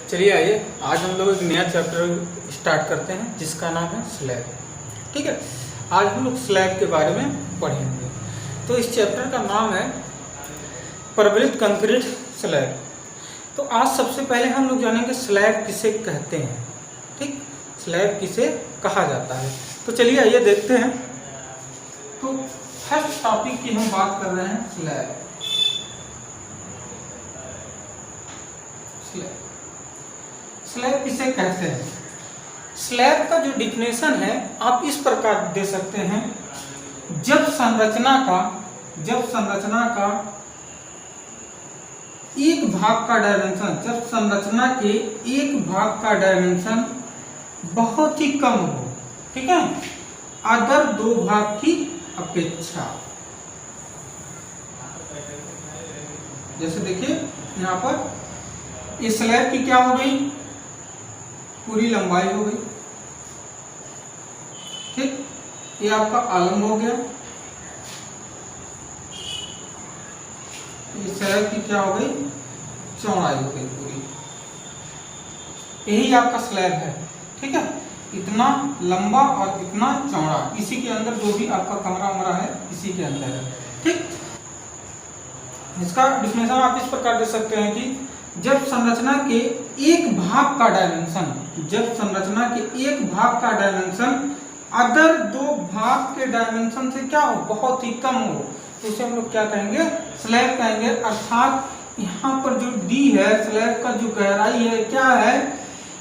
चलिए आइए आज हम लोग एक नया चैप्टर स्टार्ट करते हैं जिसका नाम है स्लैब। ठीक है, आज हम लोग स्लैब के बारे में पढ़ेंगे। तो इस चैप्टर का नाम है प्रबलित कंक्रीट स्लैब। तो आज सबसे पहले हम लोग जानेंगे स्लैब किसे कहते हैं। ठीक, स्लैब किसे कहा जाता है। तो चलिए आइए देखते हैं। तो फर्स्ट टॉपिक की हम बात कर रहे हैं स्लैब। स्लैब किसे कहते हैं? स्लैब का जो डिफिनेशन है आप इस प्रकार दे सकते हैं। जब संरचना का एक भाग का डायमेंशन, जब संरचना के एक भाग का डायमेंशन बहुत ही कम हो, ठीक है, अदर दो भाग की अपेक्षा। जैसे देखिए यहाँ पर इस स्लैब की क्या हो गई, पूरी लंबाई हो गई। ठीक, ये आपका आलम्ब हो गया। इस स्लैब की क्या हो गई, चौड़ाई हो गई पूरी। यही आपका स्लैब है। ठीक है, इतना लंबा और इतना चौड़ा, इसी के अंदर जो भी आपका कमरा उमरा है इसी के अंदर है। ठीक, इसका डिफिनेशन आप इस प्रकार दे सकते हैं कि जब संरचना के एक भाग का डायमेंशन, जब संरचना के एक भाग का डायमेंशन अदर दो भाग के डायमेंशन से क्या हो, बहुत ही कम हो, तो उसे हम लोग क्या कहेंगे, स्लैब कहेंगे। अर्थात यहाँ पर जो डी है, स्लैब का जो गहराई है क्या है,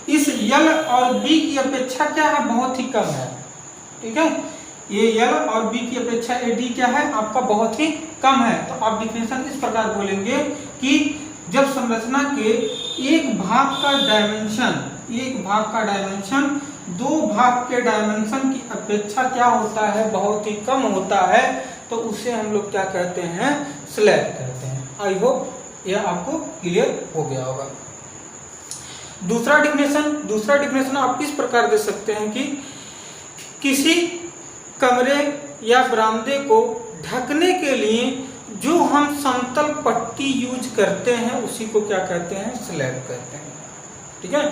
इस यल और बी की अपेक्षा क्या है, बहुत ही कम है। ठीक है, ये यल और बी की अपेक्षा ए डी क्या है, आपका बहुत ही कम है। तो आप डिफिनेशन इस प्रकार बोलेंगे कि जब संरचना के एक भाग का डायमेंशन दो भाग के डायमेंशन की अपेक्षा क्या होता है, बहुत ही कम होता है, तो उसे हम लोग क्या कहते हैं, स्लैब कहते हैं। आई होप यह आपको क्लियर हो गया होगा। दूसरा डिफिनेशन आप इस प्रकार दे सकते हैं कि किसी कमरे या बरामदे को ढकने के लिए जो हम समतल पट्टी यूज करते हैं उसी को क्या कहते हैं, स्लैब कहते हैं। ठीक है,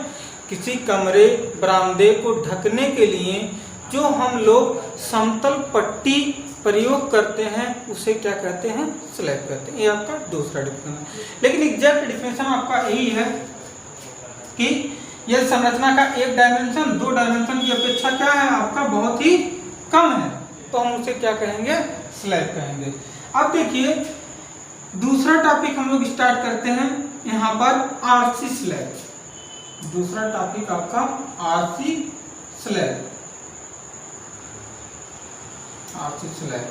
किसी कमरे बरामदे को ढकने के लिए जो हम लोग समतल पट्टी प्रयोग करते हैं उसे क्या कहते हैं, स्लैब कहते हैं। ये आपका दूसरा डिफिनेशन है। लेकिन एग्जैक्ट डिफिनेशन आपका यही है कि यह संरचना का एक डायमेंशन दो डायमेंशन की अपेक्षा क्या है, आपका बहुत ही कम है, तो हम उसे क्या कहेंगे, स्लैब कहेंगे। अब देखिए दूसरा टॉपिक हम लोग स्टार्ट करते हैं यहाँ पर आरसी स्लैब। दूसरा टॉपिक आपका RC slab. RC slab,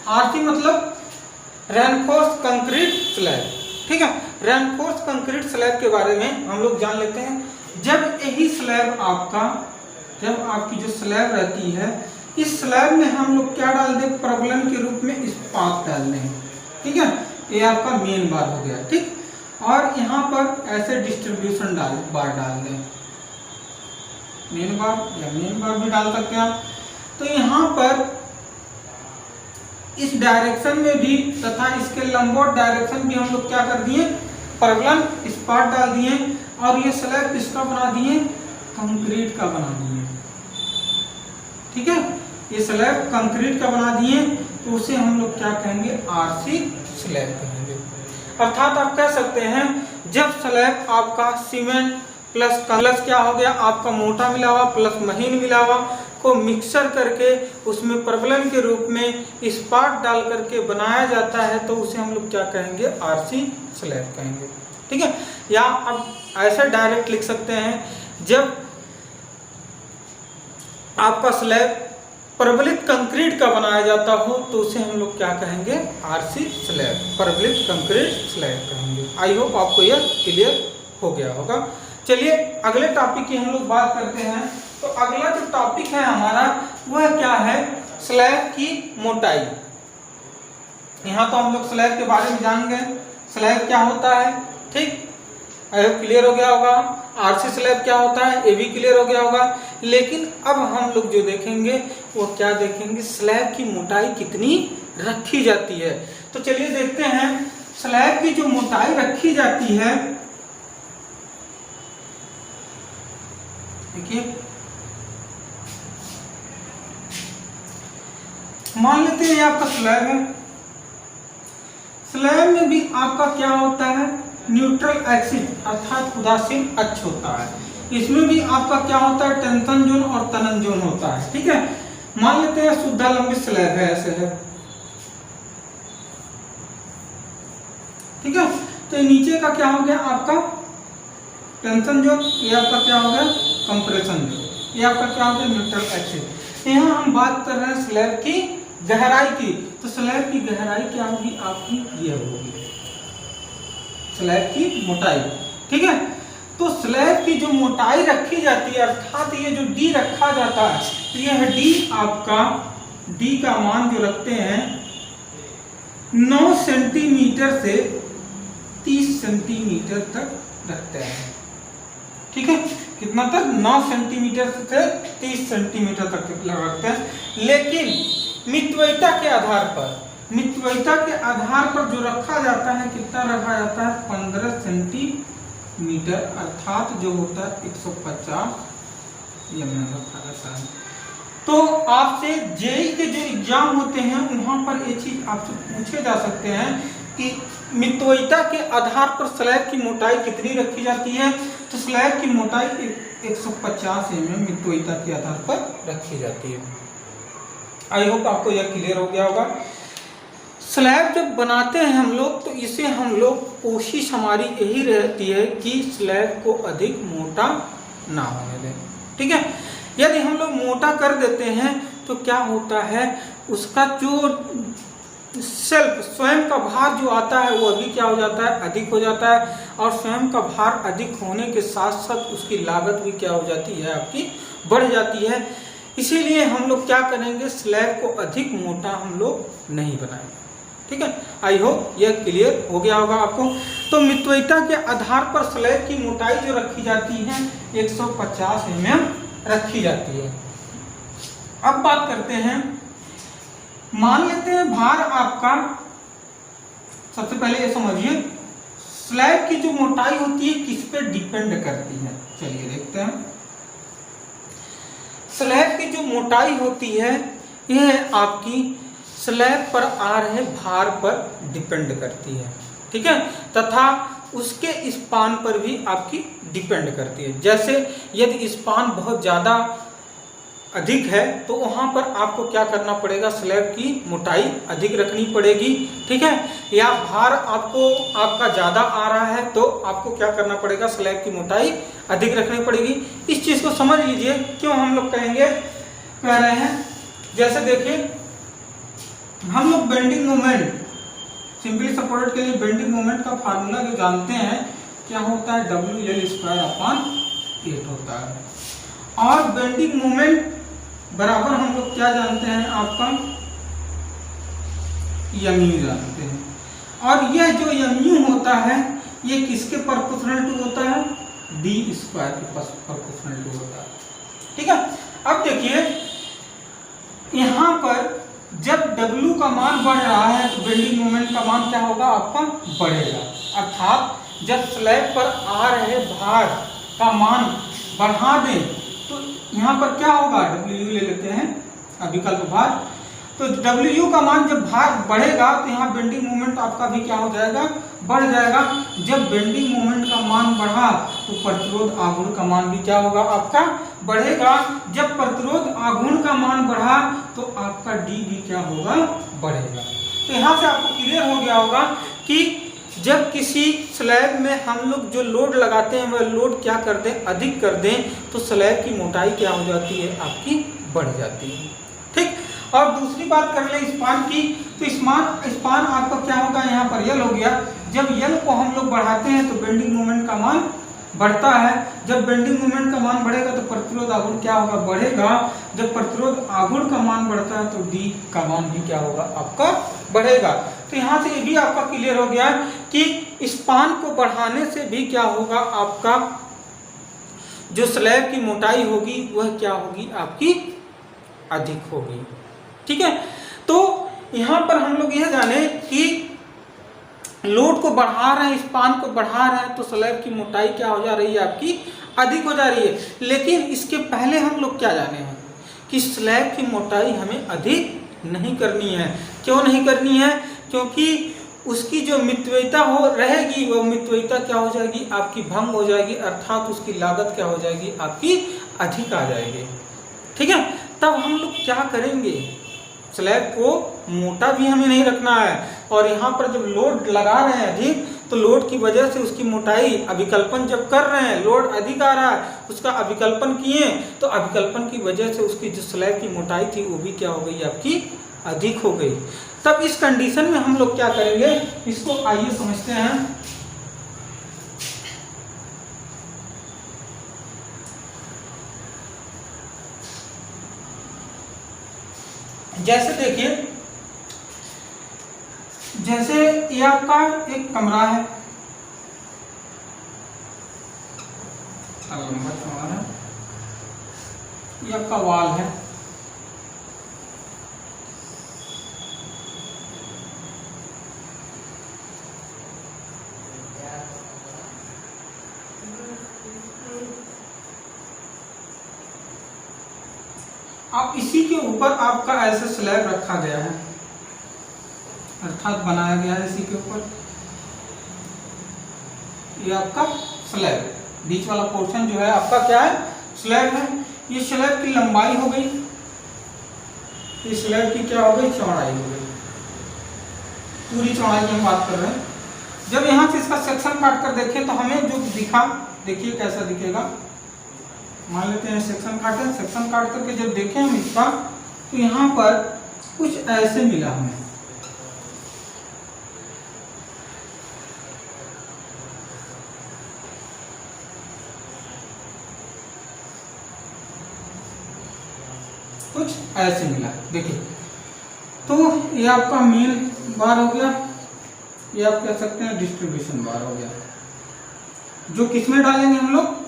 RC मतलब रेनफोर्स्ड कंक्रीट स्लैब। ठीक है, रेनफोर्स्ड कंक्रीट स्लैब के बारे में हम लोग जान लेते हैं। जब यही स्लैब आपका, जब आपकी जो स्लैब रहती है, इस स्लैब में हम लोग क्या डाल दें, प्रबलन के रूप में इस्पात डाल दें। ठीक है, ये आपका मेन बार हो गया। ठीक, और यहाँ पर ऐसे डिस्ट्रीब्यूशन बार डाल दें, मेन बार या मेन बार भी डाल सकते हैं आप। तो यहाँ पर इस डायरेक्शन में भी तथा इसके लंबवत डायरेक्शन भी हम लोग क्या कर दिए, प्रबलन इस्पात डाल दिए, और ये स्लैब किसका बना दिए, कंक्रीट का बना दिए। ठीक है, ये स्लैब कंक्रीट का बना दिए, तो उसे हम लोग क्या कहेंगे, आरसी स्लैब कहेंगे। अर्थात आप कह सकते हैं जब स्लैब आपका सीमेंट प्लस क्या हो गया, आपका मोटा मिला हुआ प्लस महीन मिला हुआ को मिक्सर करके उसमें प्रबलन के रूप में इस्पात डाल करके बनाया जाता है, तो उसे हम लोग क्या कहेंगे, आरसी स्लैब कहेंगे। ठीक है, या अब ऐसे डायरेक्ट लिख सकते हैं, जब आपका स्लैब प्रबलित कंक्रीट का बनाया जाता हो तो उसे हम लोग क्या कहेंगे, आरसी स्लैब, प्रबलित कंक्रीट स्लैब कहेंगे। आई होप आपको यह क्लियर हो गया होगा। चलिए अगले टॉपिक की हम लोग बात करते हैं। तो अगला जो टॉपिक है हमारा वह क्या है, स्लैब की मोटाई। यहाँ तो हम लोग स्लैब के बारे में जान गए, स्लैब क्या होता है। ठीक, क्लियर हो गया होगा। आरसी स्लैब क्या होता है ये भी क्लियर हो गया होगा। लेकिन अब हम लोग जो देखेंगे वो क्या देखेंगे, स्लैब की मोटाई कितनी रखी जाती है। तो चलिए देखते हैं स्लैब की जो मोटाई रखी जाती है देखिए मान लेते हैं ये आपका स्लैब है। स्लैब में भी आपका क्या होता है, न्यूट्रल एक्सिस अर्थात उदासीन अक्ष होता है। इसमें भी आपका क्या होता है, टेंशन जोन और तनन जोन होता है। ठीक है, मान लेते हैं शुद्धालंबित स्लैब है, ऐसे है। ठीक है, तो नीचे का क्या हो गया आपका टेंशन जोन, ये आपका क्या हो गया कंप्रेशन जोन, ये आपका क्या हो गया न्यूट्रल एक्सिस। यहाँ हम बात कर रहे हैं स्लैब की गहराई की, तो स्लैब की गहराई क्या होगी आपकी, ये होगी स्लैब की मोटाई। ठीक है, तो स्लैब की जो मोटाई रखी जाती है अर्थात ये जो डी रखा जाता है, यह डी आपका डी का मान जो रखते हैं 9 सेंटीमीटर से 30 सेंटीमीटर तक रखते हैं। ठीक है, कितना तक, 9 सेंटीमीटर से 30 सेंटीमीटर तक रखते हैं। लेकिन मितव्ययिता के आधार पर, मितव्ययिता के आधार पर जो रखा जाता है, कितना रखा जाता है 15 सेंटीमीटर अर्थात जो होता है 150 mm रखा जाता है। तो आपसे जेईई के जो एग्जाम होते हैं वहां पर ये चीज आपसे पूछे जा सकते हैं कि मितव्ययिता के आधार पर स्लैब की मोटाई कितनी रखी जाती है, तो स्लैब की मोटाई 150 mm मितव्ययिता के आधार पर रखी जाती है। आई होप आपको यह क्लियर हो गया होगा। स्लैब जब बनाते हैं हम लोग, तो इसे हम लोग कोशिश हमारी यही रहती है कि स्लैब को अधिक मोटा ना होने दें। ठीक है, यदि हम लोग मोटा कर देते हैं तो क्या होता है, उसका जो सेल्फ स्वयं का भार जो आता है वो अभी क्या हो जाता है, अधिक हो जाता है। और स्वयं का भार अधिक होने के साथ साथ उसकी लागत भी क्या हो जाती है, आपकी बढ़ जाती है। इसीलिए हम लोग क्या करेंगे, स्लैब को अधिक मोटा हम लोग नहीं बनाएंगे। ठीक है, आई होप यह क्लियर हो गया होगा आपको। तो मितव्ययिता के आधार पर स्लैब की मोटाई जो रखी जाती है 150 mm रखी जाती है। अब बात करते हैं, मान लेते हैं भार आपका, सबसे पहले ये समझिए स्लैब की जो मोटाई होती है किस पे डिपेंड करती है। चलिए देखते हैं, स्लैब की जो मोटाई होती है यह आपकी स्लैब पर आ रहे भार पर डिपेंड करती है। ठीक है, तथा उसके स्पान पर भी आपकी डिपेंड करती है। जैसे यदि स्पान बहुत ज़्यादा अधिक है तो वहाँ पर आपको क्या करना पड़ेगा, स्लैब की मोटाई अधिक रखनी पड़ेगी। ठीक है, या भार आपको आपका ज़्यादा आ रहा है तो आपको क्या करना पड़ेगा, स्लैब की मोटाई अधिक रखनी पड़ेगी। इस चीज़ को समझ लीजिए, क्यों हम लोग कह रहे हैं। जैसे देखिए हम लोग बेंडिंग मोमेंट, सिंपली सपोर्टेड के लिए बेंडिंग मोमेंट का फार्मूला जो जानते हैं क्या होता है, WL²/8 होता है। और बेंडिंग मोमेंट बराबर हम लोग क्या जानते हैं, आपका MU जानते हैं। और यह जो MU होता है ये किसके प्रोपोर्शनल टू होता है, D² के प्रोपोर्शनल टू होता है। ठीक है, अब देखिए यहाँ पर जब W का मान बढ़ रहा है तो बेंडिंग मोमेंट का मान क्या होगा, आपका बढ़ेगा। अर्थात जब स्लैब पर आ रहे भार का मान बढ़ा दें तो यहाँ पर क्या होगा, W ले लेते हैं अभिकल्प भार, तो W का मान जब भार बढ़ेगा तो यहाँ बेंडिंग मोमेंट आपका भी क्या हो जाएगा, बढ़ जाएगा। जब बेंडिंग मोमेंट का मान बढ़ा तो प्रतिरोध आघूर्ण का मान भी क्या होगा, आपका बढ़ेगा। जब प्रतिरोध आघूर्ण का मान बढ़ा तो आपका D भी क्या होगा, बढ़ेगा। तो यहाँ से आपको क्लियर हो गया होगा कि जब किसी स्लैब में हम लोग जो लोड लगाते हैं वह लोड क्या कर दें, अधिक कर दें, तो स्लैब की मोटाई क्या हो जाती है, आपकी बढ़ जाती है। ठीक, और दूसरी बात कर लें स्पान की, तो स्पान आपका क्या होगा, यहाँ पर यल हो गया। जब यल को हम लोग बढ़ाते हैं तो बेंडिंग मोमेंट का मान बढ़ता है। जब बेंडिंग मोमेंट का मान बढ़ेगा तो प्रतिरोध आघूर्ण क्या होगा, बढ़ेगा। जब प्रतिरोध आघूर्ण का मान बढ़ता है तो D का मान भी क्या होगा, आपका बढ़ेगा। तो यहाँ से ये भी आपका क्लियर हो गया कि स्पान को बढ़ाने से भी क्या होगा, आपका जो स्लैब की मोटाई होगी वह क्या होगी, आपकी अधिक होगी। ठीक है, तो यहाँ पर हम लोग यह जाने कि लोड को बढ़ा रहे हैं, स्पान को बढ़ा रहे हैं तो स्लैब की मोटाई क्या हो जा रही है, आपकी अधिक हो जा रही है। लेकिन इसके पहले हम लोग क्या जाने हैं कि स्लैब की मोटाई हमें अधिक नहीं करनी है। क्यों नहीं करनी है? क्योंकि उसकी जो मितव्ययिता हो रहेगी वो मितव्ययिता क्या हो जाएगी? आपकी भंग हो जाएगी, अर्थात उसकी लागत क्या हो जाएगी? आपकी अधिक आ जाएगी। ठीक है, तब हम लोग क्या करेंगे? स्लैब को मोटा भी हमें नहीं रखना है, और यहाँ पर जब लोड लगा रहे हैं अधिक, तो लोड की वजह से उसकी मोटाई अभिकल्पन जब कर रहे हैं, लोड अधिक आ रहा है, उसका अभिकल्पन किए, तो अभिकल्पन की वजह से उसकी जो स्लैब की मोटाई थी वो भी क्या हो गई? आपकी अधिक हो गई। तब इस कंडीशन में हम लोग क्या करेंगे? इसको आइए समझते हैं। जैसे देखिए, जैसे ये आपका एक कमरा है, लंबा चौड़ा है, ये आपका वॉल है, अब इसी के ऊपर आपका ऐसे स्लैब रखा गया है, अर्थात बनाया गया है इसी के ऊपर। ये आपका स्लैब, बीच वाला पोर्शन जो है आपका क्या है? स्लैब है। ये स्लैब की लंबाई हो गई, ये स्लैब की क्या हो गई? चौड़ाई हो गई। पूरी चौड़ाई की हम बात कर रहे हैं। जब यहाँ से इसका सेक्शन काट कर देखें तो हमें जो दिखा, देखिए कैसा दिखेगा। मान लेते हैं सेक्शन काटे, सेक्शन काट करके जब देखें हम इसका, तो यहाँ पर कुछ ऐसे मिला हमें। कुछ ऐसे मिला, देखिए। तो ये आपका मेन बार हो गया, ये आप कह सकते हैं डिस्ट्रीब्यूशन बार हो गया, जो किसमें डालेंगे हम लोग?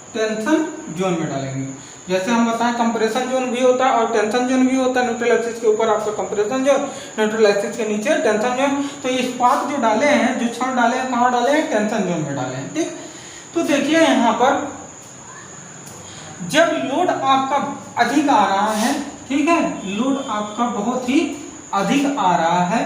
टेंशन जोन में डालेंगे। जैसे हम बताएं कंप्रेशन जोन भी होता है और टेंशन जोन भी होता है। न्यूट्रल एक्सिस के ऊपर आपका कंप्रेशन जोन, न्यूट्रल एक्सिस के नीचे टेंशन जोन। तो ये स्पार्क जो डाले हैं, जो क्षण डाले हैं, कहाँ डाले हैं? टेंशन जोन में डाले हैं। ठीक, तो देखिए यहाँ पर जब लोड आपका अधिक आ रहा है, ठीक है, लोड आपका बहुत ही अधिक आ रहा है,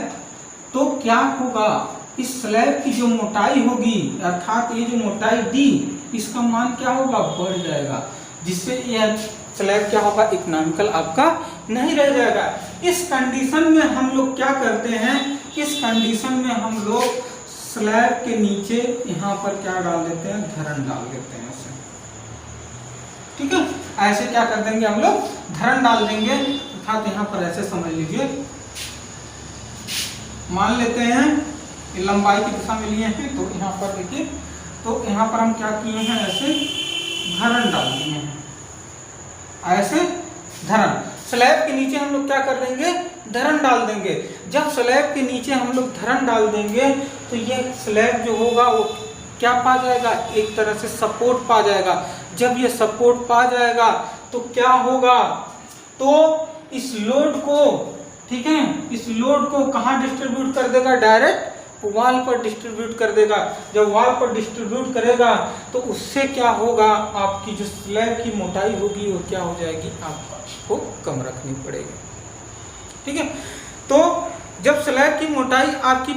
तो क्या होगा? इस स्लैब की जो मोटाई होगी, अर्थात ये जो मोटाई डी, इसका मान क्या होगा? बढ़ जाएगा, जिससे यह स्लैब क्या होगा? इकोनॉमिकल आपका नहीं रह जाएगा। इस कंडीशन में हम लोग क्या करते हैं? इस कंडीशन में हम लोग स्लैब के नीचे यहाँ पर क्या डाल देते हैं? धरन डाल देते हैं ऐसे। ठीक है, ऐसे क्या कर देंगे हम लोग? धरन डाल देंगे, अर्थात यहाँ पर ऐसे समझ लीजिए, मान लेते हैं ये लंबाई की दिशा में लिए हैं, तो यहाँ पर देखिए, तो यहाँ पर हम क्या किए हैं? ऐसे धरन डाल दिए हैं, ऐसे धरन। स्लैब के नीचे हम लोग क्या कर देंगे? धरन डाल देंगे। जब स्लैब के नीचे हम लोग धरन डाल देंगे, तो ये स्लैब जो होगा वो क्या पा जाएगा? एक तरह से सपोर्ट पा जाएगा। जब ये सपोर्ट पा जाएगा तो क्या होगा? तो इस लोड को, ठीक है, इस लोड को कहाँ डिस्ट्रीब्यूट कर देगा? डायरेक्ट वॉल पर डिस्ट्रीब्यूट कर देगा। जब वॉल पर डिस्ट्रीब्यूट करेगा तो उससे क्या होगा? आपकी जो स्लैब की मोटाई होगी वो क्या हो जाएगी? आपको कम रखनी पड़ेगी। ठीक है, तो जब स्लैब की मोटाई आपकी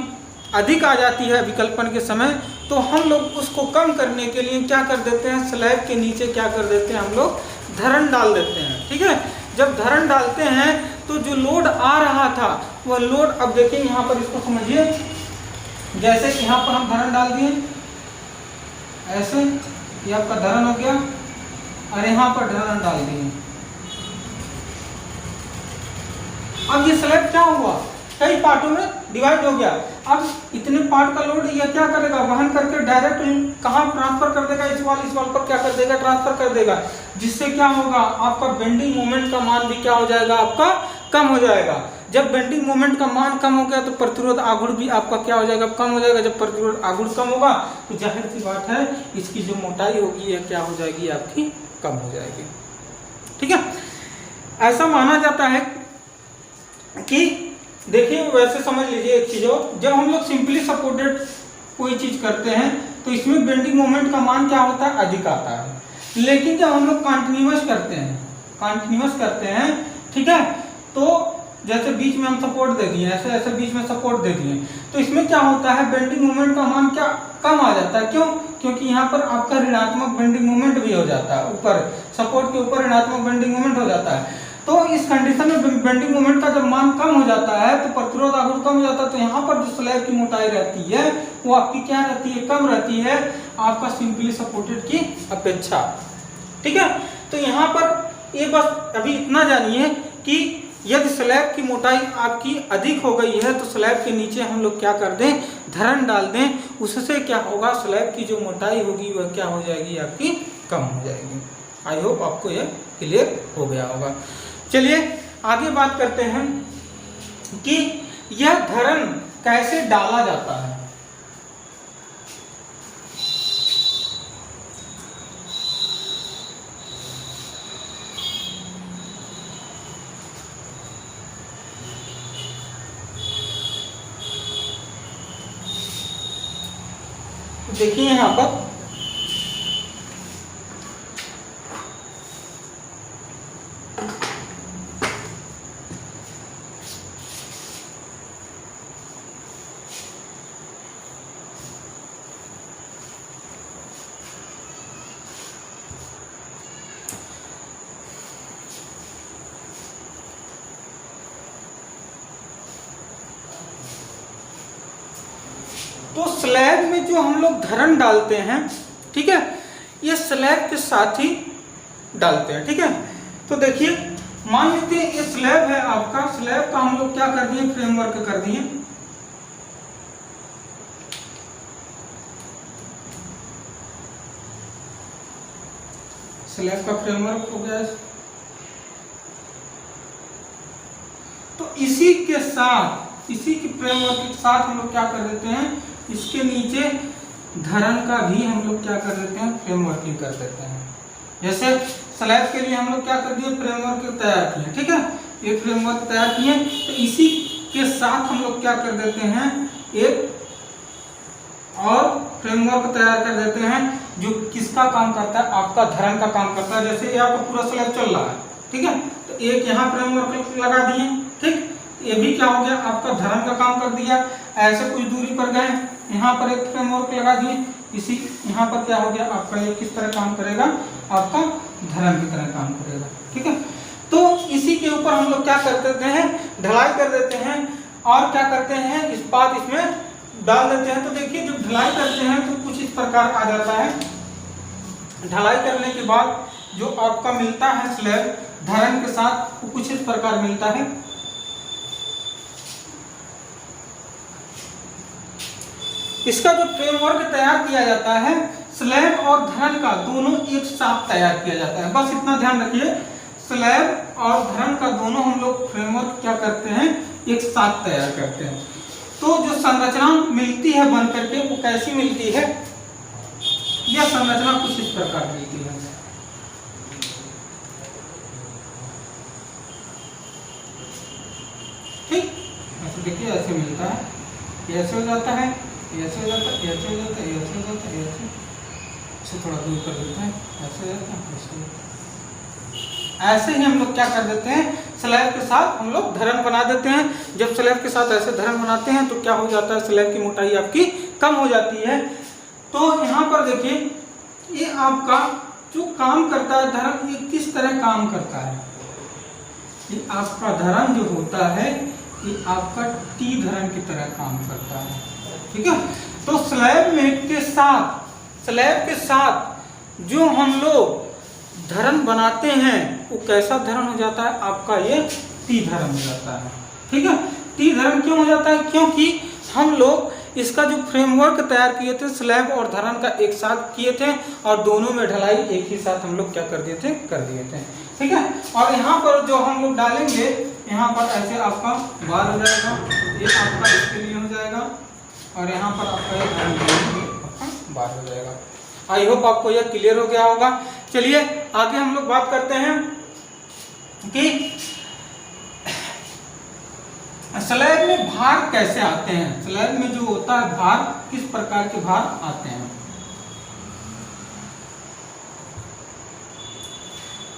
अधिक आ जाती है विकल्पन के समय, तो हम लोग उसको कम करने के लिए क्या कर देते हैं? स्लैब के नीचे क्या कर देते हैं? हम लोग धरन डाल देते हैं। ठीक है, जब धरन डालते हैं तो जो लोड आ रहा था वह लोड, अब देखिए यहाँ पर इसको समझिए, जैसे यहाँ पर हम धरन डाल दिए ऐसे, ये आपका धरन हो गया, और यहाँ पर धरन डाल दिए। अब ये स्लैब क्या हुआ? कई पार्टों में डिवाइड हो गया। अब इतने पार्ट का लोड यह क्या करेगा? वहन करके डायरेक्ट कहाँ ट्रांसफर कर देगा? इस वाल पर क्या कर देगा? ट्रांसफर कर देगा, जिससे क्या होगा? आपका बेंडिंग मोमेंट का मान भी क्या हो जाएगा? आपका कम हो जाएगा। जब बेंडिंग मोमेंट का मान कम हो गया तो प्रतिरोध आघूर्ण भी आपका क्या हो जाएगा? कम हो जाएगा। जब प्रतिरोध आघूर्ण कम होगा तो जाहिर सी बात है इसकी जो मोटाई होगी यह क्या हो जाएगी? आपकी कम हो जाएगी। ठीक है, ऐसा माना जाता है कि देखिए, वैसे समझ लीजिए एक चीज हो, जब हम लोग सिंपली सपोर्टेड कोई चीज करते हैं तो इसमें बेंडिंग मोमेंट का मान क्या होता है? अधिक आता है। लेकिन जब हम लोग कंटिन्यूअस करते हैं, ठीक है, तो जैसे बीच में हम सपोर्ट दे दिए, ऐसे ऐसे बीच में सपोर्ट दे दिए, तो इसमें क्या होता है, बेंडिंग मोमेंट का मान क्या कम आ जाता है। क्यों? क्योंकि यहाँ पर आपका ऋणात्मक बेंडिंग मोमेंट भी हो जाता है, ऊपर सपोर्ट के ऊपर ऋणात्मक बेंडिंग मोमेंट हो जाता है। तो इस कंडीशन में बेंडिंग मोमेंट का जब मान कम हो जाता है तो प्रतिरोध आघूर्ण कम हो जाता है, तो यहाँ पर जो स्लैब की मोटाई रहती है वो आपकी क्या रहती है, कम रहती है आपका सिंपली सपोर्टेड की अपेक्षा। ठीक है, तो यहाँ पर ये बस अभी इतना जानिए कि यदि स्लैब की मोटाई आपकी अधिक हो गई है तो स्लैब के नीचे हम लोग क्या कर दें, धरन डाल दें, उससे क्या होगा, स्लैब की जो मोटाई होगी वह क्या हो जाएगी, आपकी कम हो जाएगी। आई होप आपको यह क्लियर हो गया होगा। चलिए आगे बात करते हैं कि यह धरन कैसे डाला जाता है। देखिए यहाँ पर तो स्लैब में जो हम लोग धरन डालते हैं, ठीक है, ये स्लैब के साथ ही डालते हैं। ठीक है, तो देखिए मान लेते हैं ये स्लैब है आपका, स्लैब का हम लोग क्या कर दिए, फ्रेमवर्क कर दिए। स्लैब का फ्रेमवर्क हो गया। तो इसी के साथ, इसी के फ्रेमवर्क के साथ हम लोग क्या कर देते हैं, इसके नीचे धरन का भी हम लोग क्या कर देते हैं, फ्रेमवर्क कर देते हैं। जैसे स्लैब के लिए हम लोग क्या कर दिए, फ्रेमवर्क तैयार किए। ठीक है, एक फ्रेमवर्क तैयार किए, तो इसी के साथ हम लोग क्या कर देते हैं, एक और फ्रेमवर्क तैयार कर देते हैं जो किसका काम करता है, आपका धरन का काम करता है। जैसे ये आपका पूरा स्लैब चल रहा है, ठीक है, तो एक यहाँ फ्रेमवर्क लगा दिए, ठीक, ये भी क्या हो गया, आपका धरन का काम कर दिया। ऐसे कुछ दूरी पर गए, यहाँ पर एक फ्रेमवर्क लगा दिए, इसी यहाँ पर क्या हो गया, आपका ये किस तरह काम करेगा, आपका धरन की तरह काम करेगा। ठीक है, तो इसी के ऊपर हम लोग क्या कर देते हैं, ढलाई कर देते हैं, और क्या करते हैं, इस्पात इसमें डाल देते हैं। तो देखिए जब ढलाई करते हैं तो कुछ इस प्रकार आ जाता है। ढलाई करने के बाद जो आपका मिलता है स्लैब धरन के साथ, वो कुछ इस प्रकार मिलता है। इसका जो फ्रेमवर्क तैयार किया जाता है, स्लैब और धरन का दोनों एक साथ तैयार किया जाता है। बस इतना ध्यान रखिए, स्लैब और धरन का दोनों हम लोग फ्रेमवर्क क्या करते हैं, एक साथ तैयार करते हैं। तो जो संरचना मिलती है बन करके, वो कैसी मिलती है, यह संरचना कुछ इस प्रकार मिलती है। ठीक, ऐसे देखिए, ऐसे मिलता है, ये ऐसे हो जाता है, ये ऐसे हो जाता है, ये ऐसे हो जाता है, ये ऐसे हो जाता है, ये ऐसे थोड़ा दूर कर देते हैं, ऐसे हो जाता है। ऐसे ही हम लोग क्या कर देते हैं, स्लैब के साथ हम लोग धरन बना देते हैं। जब स्लैब के साथ ऐसे धरन बनाते हैं तो क्या हो जाता है, स्लैब की मोटाई आपकी कम हो जाती है। तो यहाँ पर देखिए, ये आपका जो काम करता है धरन, ये किस तरह काम करता है, ये आपका धरन जो होता है ये आपका टी धरन की तरह काम करता है। ठीक है, तो स्लैब में के साथ, स्लैब के साथ जो हम लोग धरन बनाते हैं वो कैसा धरन हो जाता है, आपका ये टी धरन हो जाता है। ठीक है, टी धरन क्यों हो जाता है, क्योंकि हम लोग इसका जो फ्रेमवर्क तैयार किए थे स्लैब और धरन का एक साथ किए थे, और दोनों में ढलाई एक ही साथ हम लोग क्या कर दिए थे, कर दिए थे। ठीक है, और यहाँ पर जो हम लोग डालेंगे, यहाँ पर ऐसे आपका बार हो जाएगा, ये आपका इसके लिए हो जाएगा, और यहाँ पर आपका ये आपका बार हो जाएगा। आई होप आपको यह क्लियर हो गया होगा। चलिए आगे हम लोग बात करते हैं कि स्लैब में भार कैसे आते हैं, स्लैब में जो होता है भार, किस प्रकार के भार आते हैं।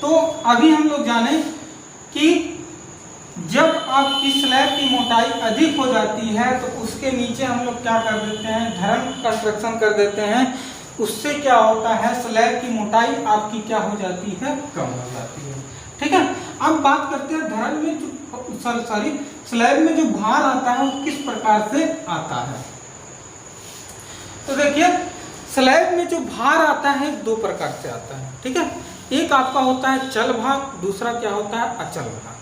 तो अभी हम लोग जाने कि जब आपकी स्लैब की मोटाई अधिक हो जाती है तो उसके नीचे हम लोग क्या कर देते हैं, धरम कंस्ट्रक्शन कर देते हैं। उससे क्या होता है, स्लैब की मोटाई आपकी क्या हो जाती है, कम हो जाती है। ठीक है, अब बात करते हैं धरम में जो स्लैब में जो भार आता है वो किस प्रकार से आता है। तो देखिए स्लैब में जो भार आता है दो प्रकार से आता है। ठीक है, एक आपका होता है चल भार, दूसरा क्या होता है, अचल भार।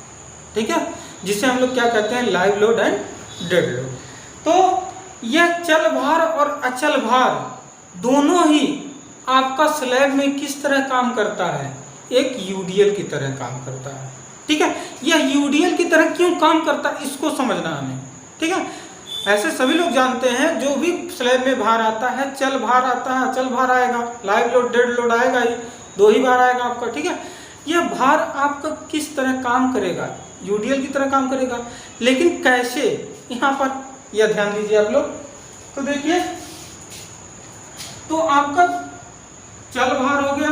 ठीक है, जिसे हम लोग क्या कहते हैं, live load and dead load. तो यह चल भार और अचल भार दोनों ही आपका स्लैब में किस तरह काम करता है, एक यूडीएल की तरह काम करता है। ठीक है, यह यूडीएल की तरह क्यों काम करता है इसको समझना हमें। ठीक है, ऐसे सभी लोग जानते हैं जो भी स्लैब में भार आता है, चल भार आता है, अचल भार आएगा, लाइव लोड डेड लोड आएगा, ही दो ही भार आएगा आपका। ठीक है, यह भार आपका किस तरह काम करेगा, यूडीएल की तरह काम करेगा, लेकिन कैसे, यहाँ पर यह ध्यान दीजिए आप लोग। तो देखिए, तो आपका चल भार हो गया,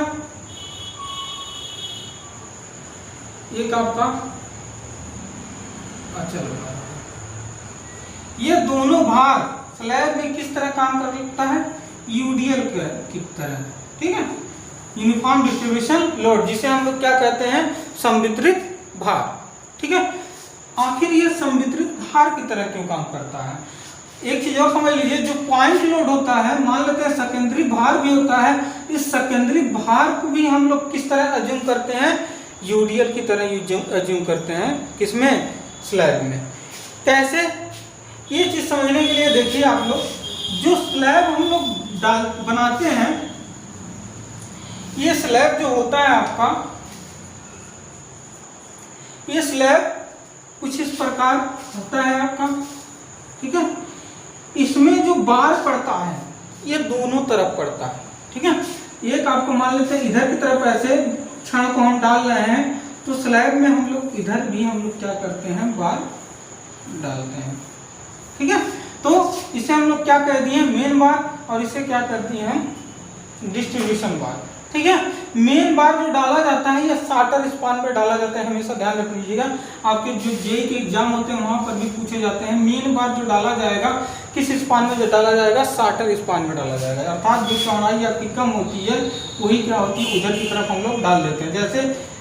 एक आपका अचल भार। ये दोनों भार स्लैब में किस तरह काम करता है, यूडीएल की तरह। ठीक है, यूनिफॉर्म डिस्ट्रीब्यूशन लोड, जिसे हम लोग क्या कहते हैं, संवितरित भार। ठीक है, आखिर ये संवितरित भार की तरह क्यों काम करता है। एक चीज और समझ लीजिए, जो पॉइंट लोड होता है, मान लेते हैं सेकेंडरी भार भी होता है, इस सेकेंडरी भार को भी हम लोग किस तरह अज्यूम करते हैं, यूडीएल की तरह अज्यूम करते हैं, किसमें, स्लैब में। कैसे, ये चीज समझने के लिए देखिए आप लोग, जो स्लैब हम लोग बनाते हैं, ये स्लैब जो होता है आपका, ये स्लैब कुछ इस प्रकार होता है आपका। ठीक है, इसमें जो बार पड़ता है ये दोनों तरफ पड़ता है। ठीक है, एक आपको मान लेते हैं इधर की तरफ ऐसे क्षण को हम डाल रहे हैं, तो स्लैब में हम लोग इधर भी हम लोग क्या करते हैं, बार डालते हैं। ठीक है, तो इसे हम लोग क्या कह दिए, मेन बार, और इसे क्या कर दिए हम, डिस्ट्रीब्यूशन बार। ठीक है, मेन बार जो डाला जाता है यह शार्टर स्पान पे डाला जाता है, हमेशा ध्यान रख लीजिएगा। आपके जो जेईई के एग्जाम होते हैं वहां पर भी पूछे जाते हैं, मेन बार जो डाला जाएगा किस स्पान में डाला जाएगा, शार्टर स्पान में डाला जाएगा। अर्थात जो चौड़ाई आपकी कम होती है वही क्या होती है, उधर की तरफ हम लोग डाल देते हैं। जैसे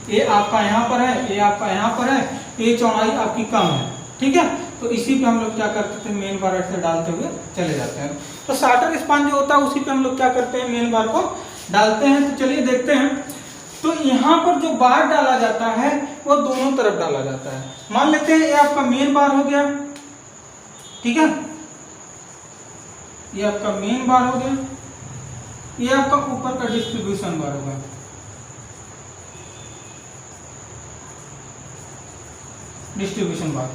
ये आपका यहाँ पर है, ये आपका यहाँ पर है, ये चौड़ाई आपकी कम है। ठीक है, तो इसी पे हम लोग क्या करते थे, मेन बार ऐसे डालते हुए चले जाते हैं। तो शार्टर स्पान जो होता है उसी पे हम लोग क्या करते हैं, मेन बार को डालते हैं। तो चलिए देखते हैं। तो यहाँ पर जो बार डाला जाता है वो दोनों तरफ डाला जाता है। मान लेते हैं ये आपका मेन बार हो गया। ठीक है, ये आपका मेन बार हो गया, ये आपका ऊपर का डिस्ट्रीब्यूशन बार होगा। डिस्ट्रीब्यूशन बार,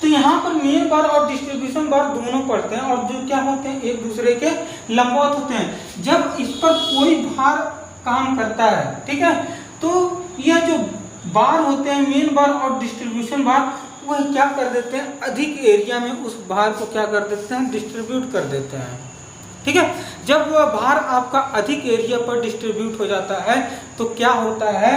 तो यहाँ पर मेन बार और डिस्ट्रीब्यूशन बार दोनों पड़ते हैं और जो क्या होते हैं, एक दूसरे के लंबवत होते हैं। जब इस पर कोई भार काम करता है, ठीक है, तो यह जो बार होते हैं, मेन बार और डिस्ट्रीब्यूशन बार, वह क्या कर देते हैं, अधिक एरिया में उस भार को क्या कर देते हैं, डिस्ट्रीब्यूट कर देते हैं। ठीक है, जब वह भार आपका अधिक एरिया पर डिस्ट्रीब्यूट हो जाता है तो क्या होता है,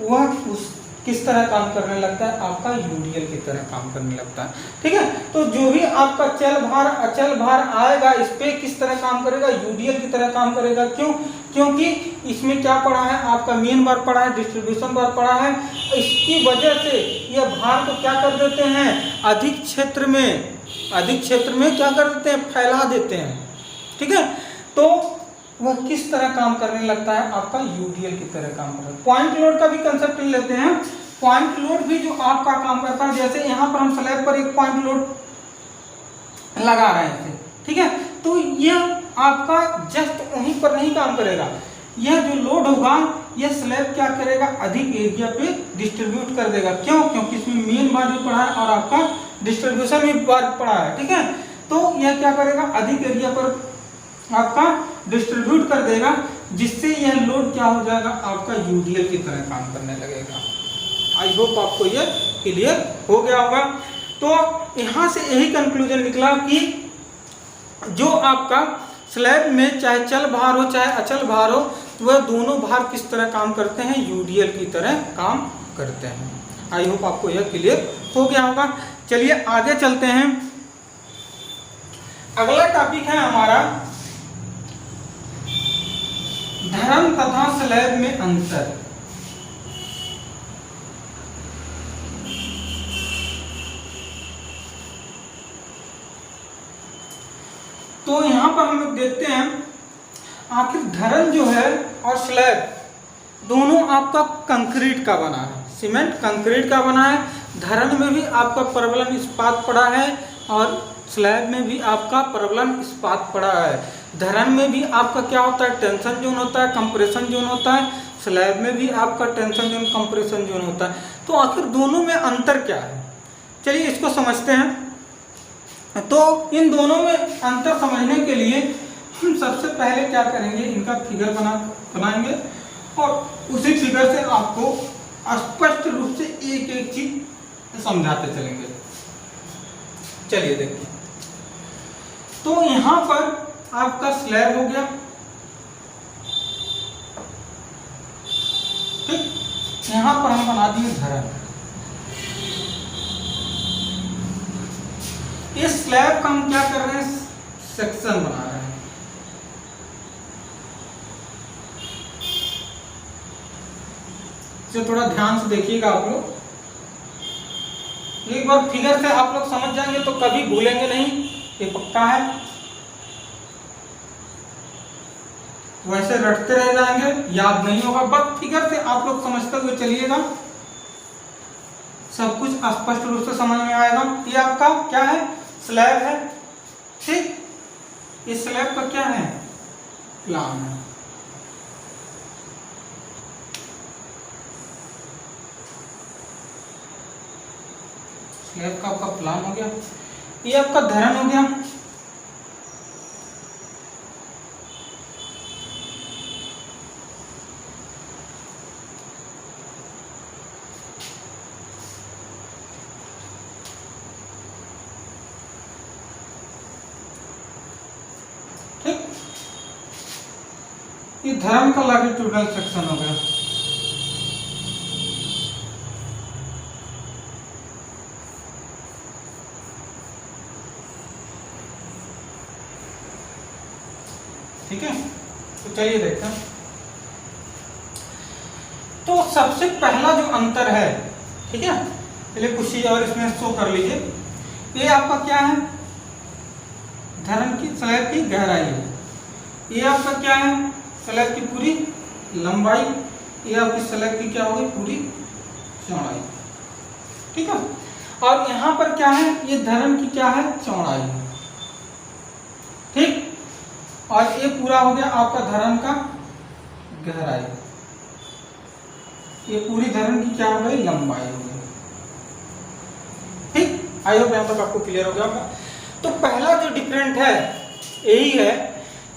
वह उस किस तरह काम करने लगता है, आपका यूडीएल की तरह काम करने लगता है। ठीक है, तो जो भी आपका चल भार अचल भार आएगा, इस पे किस तरह काम करेगा, यूडीएल की तरह काम करेगा। क्यों, क्योंकि इसमें क्या पड़ा है, आपका मेन बार पड़ा है, डिस्ट्रीब्यूशन बार पड़ा है। इसकी वजह से यह भार को क्या कर देते हैं, अधिक क्षेत्र में क्या कर देते हैं, फैला देते हैं। ठीक है, तो वह किस तरह काम करने लगता है, आपका यूडीएल की तरह काम करता है। पॉइंट लोड का भी कंसेप्ट लेते हैं। पॉइंट लोड भी जो आपका काम करता है, जैसे यहाँ पर हम स्लैब पर एक पॉइंट लोड लगा रहे थे। ठीक है, तो यह आपका जस्ट वहीं पर नहीं काम करेगा, यह जो लोड होगा यह स्लैब क्या करेगा, अधिक एरिया पे डिस्ट्रीब्यूट कर देगा। क्यों, क्योंकि इसमें मेन बार भी पड़ा है और आपका डिस्ट्रीब्यूशन भी बार पड़ा है। ठीक है, तो यह क्या करेगा, अधिक एरिया पर आपका डिस्ट्रीब्यूट कर देगा, जिससे यह लोड क्या हो जाएगा, आपका यूडीएल की तरह काम करने लगेगा। आई होप आपको यह क्लियर हो गया होगा। तो यहां से यही कंक्लूजन निकला कि जो आपका स्लैब में चाहे चल भार हो चाहे अचल भार हो, वह दोनों भार किस तरह काम करते हैं, यूडीएल की तरह काम करते हैं। आई होप आपको यह क्लियर हो गया होगा। चलिए आगे चलते हैं। अगला टॉपिक है हमारा धरन तथा स्लैब में अंतर। तो यहां पर हम लोग देखते हैं आखिर धरन जो है और स्लैब दोनों आपका कंक्रीट का बना है, सीमेंट कंक्रीट का बना है। धरन में भी आपका प्रबलन इस्पात पड़ा है और स्लैब में भी आपका प्रबलन इस्पात पड़ा है। धरन में भी आपका क्या होता है, टेंशन जोन होता है, कंप्रेशन जोन होता है। स्लैब में भी आपका टेंशन जोन, कंप्रेशन जोन होता है। तो आखिर दोनों में अंतर क्या है, चलिए इसको समझते हैं। तो इन दोनों में अंतर समझने के लिए हम सबसे पहले क्या करेंगे, इनका फिगर बनाएंगे और उसी फिगर से आपको स्पष्ट रूप से एक एक चीज समझाते चलेंगे। चलिए देखिए, तो यहां पर आपका स्लैब हो गया, ठीक। यहां पर हम बना दिए धरन। इस स्लैब का हम क्या कर रहे हैं, सेक्शन बना रहे हैं। इसे थोड़ा ध्यान से देखिएगा आप लोग। एक बार फिगर से आप लोग समझ जाएंगे तो कभी भूलेंगे नहीं, ये पक्का है। वैसे रटते रह जाएंगे, याद नहीं होगा, बस फिगर से आप लोग समझते हुए चलिएगा, सब कुछ स्पष्ट रूप से समझ में आएगा। ये आपका क्या है, स्लैब है, ठीक। इस स्लैब का क्या है, प्लान है। स्लैब का आपका प्लान हो गया। ये आपका धरन हो गया। ठीक, ये धरन का लॉन्गिट्यूडनल सेक्शन हो गया। ठीक है, तो चलिए देखते हैं। तो सबसे पहला जो अंतर है, ठीक है, पहले कुछ चीज और इसमें शो कर लीजिए। ये आपका क्या है, धरन की स्लैब की गहराई है। ये आपका क्या है, स्लैब की पूरी लंबाई। ये आपकी स्लैब की क्या होगी, पूरी चौड़ाई, ठीक है। और यहां पर क्या है, ये धरन की क्या है, चौड़ाई, ठीक। और ये पूरा हो गया आपका धरन का गहराई। ये पूरी धरन की क्या हो गई, लंबाई हो गई, ठीक। आई होप यहां तक आपको क्लियर हो गया होगा। तो पहला जो डिफरेंट है यही है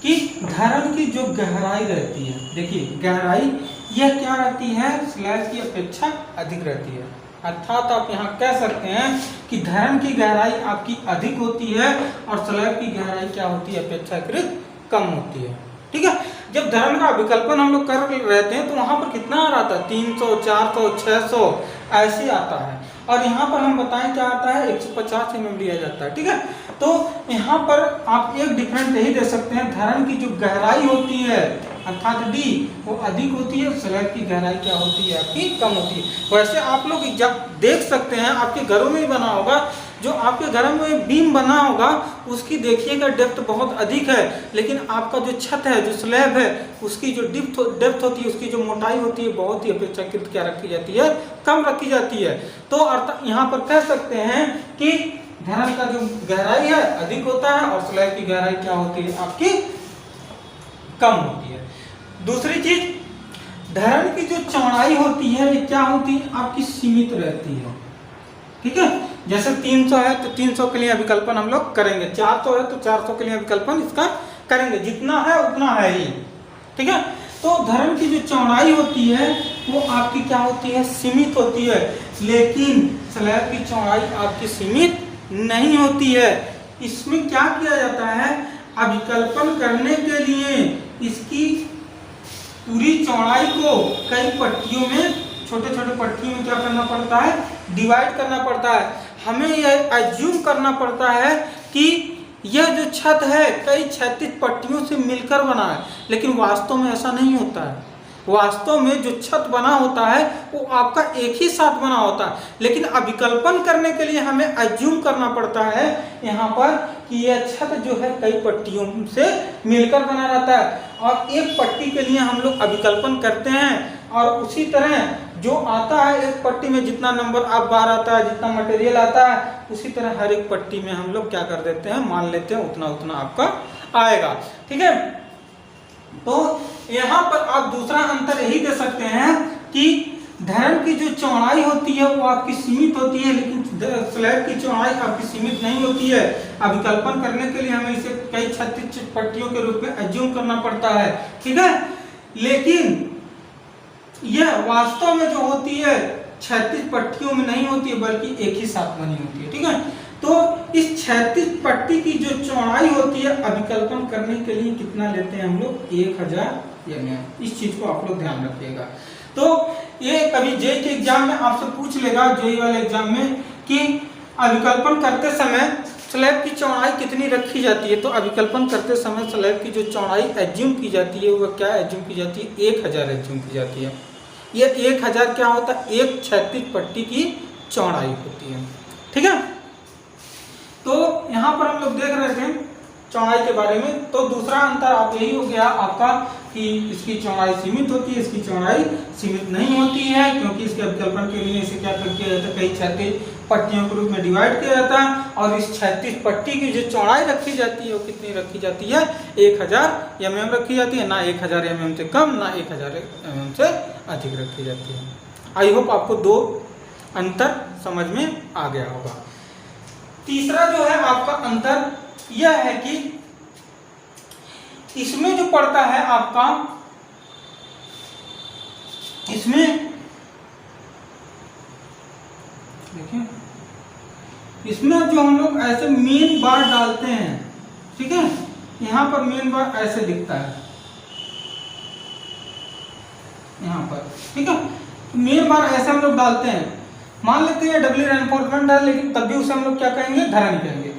कि धरन की जो गहराई रहती है, देखिए गहराई यह क्या रहती है, स्लैब की अपेक्षा अधिक रहती है। अर्थात आप यहाँ कह सकते हैं कि धरन की गहराई आपकी अधिक होती है और स्लैब की गहराई क्या होती है, अपेक्षाकृत कम होती है, ठीक है। जब धरन का विकल्पन हम लोग कर रहते हैं तो वहां पर कितना आ रहा था, 300, 400, 600 ऐसे आता है। और यहाँ पर हम बताएं क्या आता है, 150 mm लिया जाता है, ठीक है। तो यहाँ पर आप एक डिफरेंट यही दे सकते हैं, धरन की जो गहराई होती है अर्थात डी वो अधिक होती है, स्लैब की गहराई क्या होती है, आपकी कम होती है। वैसे आप लोग जब देख सकते हैं, आपके घरों में ही बना होगा, जो आपके घर में बीम बना होगा उसकी देखिएगा डेप्थ बहुत अधिक है, लेकिन आपका जो छत है, जो स्लैब है, उसकी जो डेप्थ होती है, उसकी जो मोटाई होती है, बहुत ही अपेक्षाकृत क्या रखी जाती है, कम रखी जाती है। तो अर्थात यहाँ पर कह सकते हैं कि धरन का जो गहराई है अधिक होता है और स्लैब की गहराई क्या होती है, आपकी कम होती है। दूसरी चीज, धरन की जो चौड़ाई होती है ये क्या होती है, आपकी सीमित रहती है, ठीक है। जैसे 300 है तो 300 के लिए विकल्पन हम लोग करेंगे, 400 है तो 400 के लिए विकल्पन इसका करेंगे, जितना है उतना है ही, ठीक है। तो धरन की जो चौड़ाई होती है वो आपकी क्या होती है, सीमित होती है, लेकिन स्लैब की चौड़ाई आपकी सीमित नहीं होती है। इसमें क्या किया जाता है, अभिकल्पन करने के लिए इसकी पूरी चौड़ाई को कई पट्टियों में, छोटे छोटे पट्टियों में क्या करना पड़ता है, डिवाइड करना पड़ता है। हमें यह अज्यूम करना पड़ता है कि यह जो छत है कई क्षैतिज पट्टियों से मिलकर बना है, लेकिन वास्तव में ऐसा नहीं होता है। वास्तव में जो छत बना होता है वो आपका एक ही साथ बना होता है, लेकिन अभिकल्पन करने के लिए हमें अज्यूम करना पड़ता है यहाँ पर कि यह छत जो है कई पट्टियों से मिलकर बना रहता है, और एक पट्टी के लिए हम लोग अभिकल्पन करते हैं। और उसी तरह जो आता है एक पट्टी में, जितना नंबर ऑफ बार आता है, जितना मटेरियल आता है, उसी तरह हर एक पट्टी में हम लोग क्या कर देते हैं, मान लेते हैं उतना उतना आपका आएगा। ठीक है, तो यहाँ पर आप दूसरा अंतर यही दे सकते हैं कि धरन की जो चौड़ाई होती है वो आपकी सीमित होती है, लेकिन स्लैब की चौड़ाई आपकी सीमित नहीं होती है। अभिकल्पन करने के लिए हमें इसे कई क्षैतिज पट्टियों के रूप में अज्यूम करना पड़ता है। ठीक है, लेकिन यह वास्तव में जो होती है क्षैतिज पट्टियों में नहीं होती है, बल्कि एक ही साथ बनी होती है। ठीक है, तो इस क्षैतिज पट्टी की जो चौड़ाई होती है अभिकल्पन करने के लिए कितना लेते हैं हम लोग, 1000 mm। इस चीज को आप लोग ध्यान रखिएगा। तो ये कभी जेईई के एग्जाम में आपसे पूछ लेगा, जेईई वाले एग्जाम में, कि अभिकल्पन करते समय स्लैब की चौड़ाई कितनी रखी जाती है। तो अभिकल्पन करते समय स्लैब की जो चौड़ाई एज्यूम की जाती है वो क्या एज्यूम की जाती है, 1000 एज्यूम की जाती है। ये 1000 क्या होता है, एक क्षैतिज पट्टी की चौड़ाई होती है। ठीक है, तो यहाँ पर हम लोग देख रहे थे चौड़ाई के बारे में। तो दूसरा अंतर आप यही हो गया आपका कि इसकी चौड़ाई सीमित होती है, इसकी चौड़ाई सीमित नहीं होती है, क्योंकि इसके अभिकल्पन के लिए इसे क्या किया जाता है, कई क्षैतिज पट्टियों के रूप में डिवाइड किया जाता है। और इस क्षैतिज पट्टी की जो चौड़ाई रखी जाती है वो कितनी रखी जाती है, 1000 mm रखी जाती है, ना 1000 mm से कम, ना 1000 mm से अधिक रखी जाती है। आई होप आपको दो अंतर समझ में आ गया होगा। तीसरा जो है आपका अंतर यह है कि इसमें जो पड़ता है आपका, इसमें देखिए, इसमें जो हम लोग ऐसे मेन बार डालते हैं, ठीक है, यहाँ पर मेन बार ऐसे दिखता है यहाँ पर। ठीक है, मेन बार ऐसे हम लोग डालते हैं। मान लेते हैं डबल रेनफोर्समेंट है, लेकिन तब भी उसे हम लोग क्या कहेंगे, धरन कहेंगे।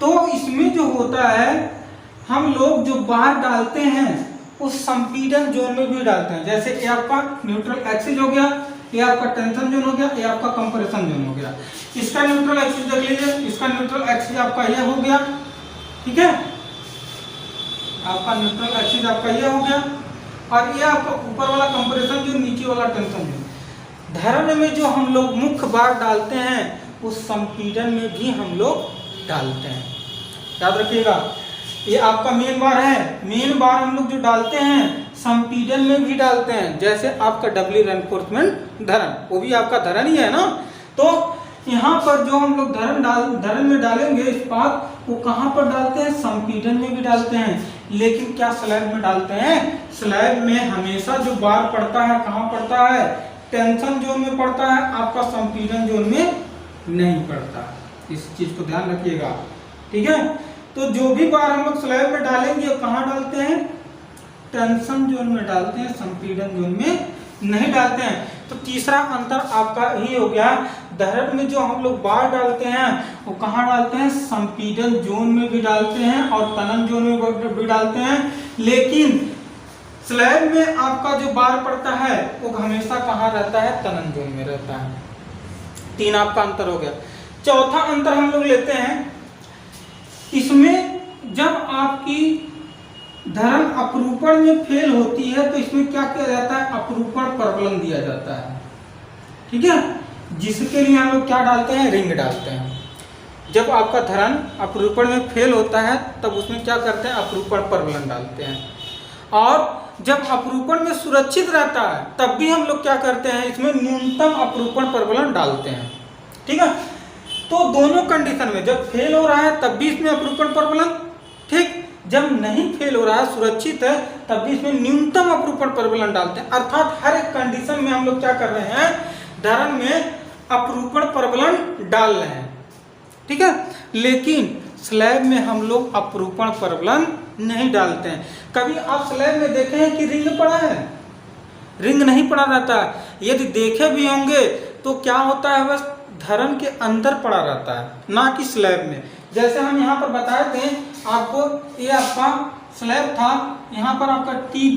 तो इसमें जो होता है हम लोग जो बार डालते हैं उस संपीड़न जोन में भी डालते हैं। जैसे ये आपका न्यूट्रल एक्सिस हो गया, ये आपका टेंशन जोन हो गया, ये आपका कंप्रेशन जोन हो गया। इसका न्यूट्रल एक्सिस देख लीजिए, इसका न्यूट्रल एक्सिस आपका ये हो गया। ठीक है, आपका न्यूट्रल एक्सिस आपका ये हो गया, और ये आपका ऊपर वाला कंप्रेशन जोन, नीचे वाला टेंशन जोन। धरन में जो हम लोग मुख्य बार डालते हैं उस संपीड़न में भी हम लोग डालते हैं, याद रखिएगा। ये आपका मेन बार है, मेन बार हम लोग जो डालते हैं संपीड़न में भी डालते हैं। जैसे आपका डबल रेनफोर्समेंट धरन, वो भी आपका धरन ही है ना। तो यहाँ पर जो हम लोग धरन में डालेंगे इस्पात, वो कहाँ पर डालते हैं, संपीड़न में भी डालते हैं। लेकिन क्या स्लैब में डालते हैं, स्लैब में हमेशा जो बार पड़ता है कहाँ पड़ता है, टेंशन जोन में पड़ता है, आपका संपीड़न जोन में नहीं पड़ता। इस चीज को ध्यान रखिएगा। ठीक है, तो जो भी बार हम लोग स्लैब में डालेंगे कहाँ डालते हैं, टेंशन जोन में डालते हैं, संपीड़न जोन में नहीं डालते हैं। तो तीसरा अंतर आपका यही हो गया, धरन में जो हम लोग बार डालते हैं वो कहाँ डालते हैं, संपीड़न जोन में भी डालते हैं और तनन जोन में भी डालते हैं। लेकिन स्लैब में आपका जो बार पड़ता है वो हमेशा कहाँ रहता है, तनन जोन में रहता है। 3 आपका अंतर हो गया। चौथा अंतर हम लोग लेते हैं, इसमें जब आपकी धरन अपरूपण में फेल होती है तो इसमें क्या किया जाता है, अपरूपण प्रबलन दिया जाता है। ठीक है, जिसके लिए हम लोग क्या डालते हैं, रिंग डालते हैं। जब आपका धरन अपरूपण में फेल होता है तब उसमें क्या करते हैं, अपरूपण प्रबलन डालते हैं। और जब अपरूपण में सुरक्षित रहता है तब भी हम लोग क्या करते हैं, इसमें न्यूनतम अपरूपण प्रबलन डालते हैं। ठीक है, तो दोनों कंडीशन में, जब फेल हो रहा है तब भी इसमें अपरूपण प्रबलन, ठीक, जब नहीं फेल हो रहा है, सुरक्षित है, तब भी इसमें न्यूनतम अपरूपण प्रबलन डालते हैं। अर्थात हर एक कंडीशन में हम लोग क्या कर रहे हैं, धरन में अपरूपण प्रबलन डाल रहे हैं। ठीक है, लेकिन स्लैब में हम लोग अपरूपण प्रबलन नहीं डालते हैं। कभी आप स्लैब में देखे हैं कि रिंग पड़ा है, रिंग नहीं पड़ा रहता है। यदि देखे भी होंगे तो क्या होता है, बस धरन के अंदर पड़ा रहता है, ना कि स्लैब में। जैसे हम यहाँ पर बताए थे आपको, ये आपका स्लैब था, यहाँ पर आपका टी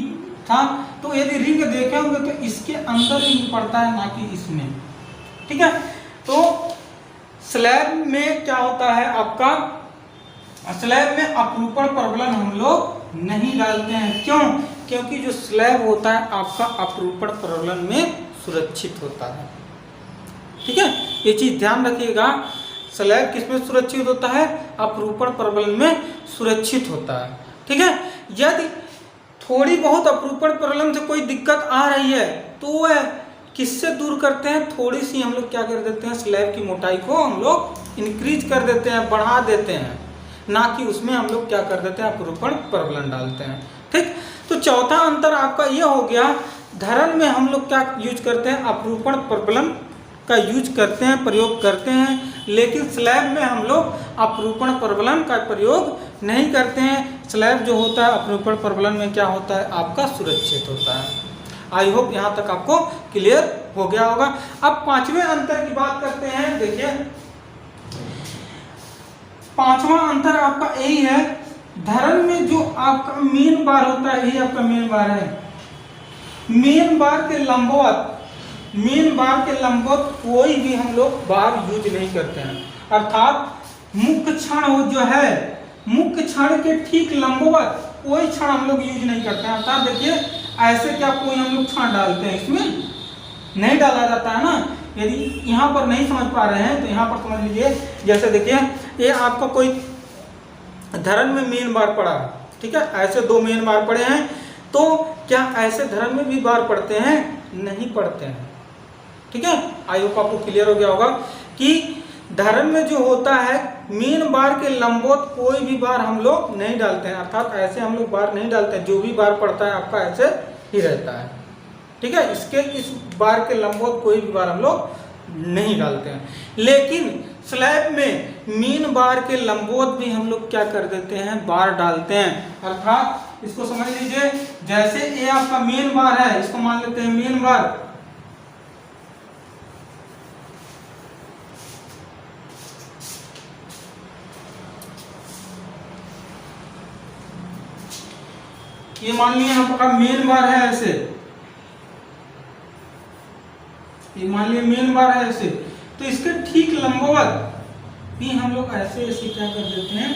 था, तो यदि रिंग देखे होंगे तो इसके अंदर रिंग पड़ता है, ना कि इसमें। ठीक है, तो स्लैब में क्या होता है आपका, स्लैब में अपरूपण प्रबलन हम लोग नहीं डालते हैं। क्यों? क्योंकि जो स्लैब होता है आपका अपरूपण प्रबलन में सुरक्षित होता है। ठीक है, ये चीज ध्यान रखिएगा। स्लैब किसमें सुरक्षित होता है? अपरूपण प्रबलन में सुरक्षित होता है। ठीक है, यदि थोड़ी बहुत अपरूपण प्रबलन से कोई दिक्कत आ रही है तो वह किससे दूर करते हैं, थोड़ी सी हम लोग क्या कर देते हैं, स्लैब की मोटाई को हम लोग इंक्रीज कर देते हैं, बढ़ा देते हैं, ना कि उसमें हम लोग क्या कर देते हैं, अपरूपण प्रबलन डालते हैं। ठीक, तो चौथा अंतर आपका यह हो गया, धरन में हम लोग क्या यूज करते हैं, अपरूपण प्रबलन का यूज करते हैं, प्रयोग करते हैं, लेकिन स्लैब में हम लोग अपरूपण प्रबलन का प्रयोग नहीं करते हैं। स्लैब जो होता है अपरूपण प्रबलन में क्या होता है आपका, सुरक्षित होता है। आई होप यहाँ तक आपको क्लियर हो गया होगा। अब पांचवें अंतर की बात करते हैं। देखिए, पांचवा अंतर आपका यही है, धरन में जो आपका मेन बार होता है, यही आपका मेन बार है। मेन बार के लंबवत, मेन बार के लंबवत कोई भी हम लोग बार यूज नहीं करते हैं, अर्थात मुख्य क्षण जो है, मुख्य क्षण के ठीक लंबवत कोई क्षण हम लोग यूज नहीं करते हैं। अर्थात देखिए, ऐसे क्या कोई हम लोग क्षण डालते हैं, इसमें नहीं डाला जाता है ना। यदि यहाँ पर नहीं समझ पा रहे हैं तो यहाँ पर समझ लीजिए। जैसे देखिए, ये आपका कोई धरन में मेन बार पड़ा है, ठीक है, ऐसे दो मेन बार पड़े हैं, तो क्या ऐसे धरन में भी बार पड़ते हैं? नहीं पड़ते हैं। ठीक है, आई होप आपको क्लियर हो गया होगा कि धरन में जो होता है मेन बार के लंबवत कोई भी बार हम लोग नहीं डालते हैं, अर्थात ऐसे हम लोग बार नहीं डालते हैं, जो भी बार पड़ता है आपका ऐसे ही रहता है। ठीक है, इसके इस बार के लंबवत कोई भी बार हम लोग नहीं डालते हैं। लेकिन स्लैब में मेन बार के लंबवत भी हम लोग क्या कर देते हैं, बार डालते हैं। अर्थात इसको समझ लीजिए, जैसे ये आपका मेन बार है, इसको मान लेते हैं मेन बार, ये मान लिया आपका मेन बार है ऐसे, ये मान लिया मेन बार है ऐसे, तो इसके ठीक लंबवत भी हम लोग ऐसे ऐसे क्या कर देते हैं,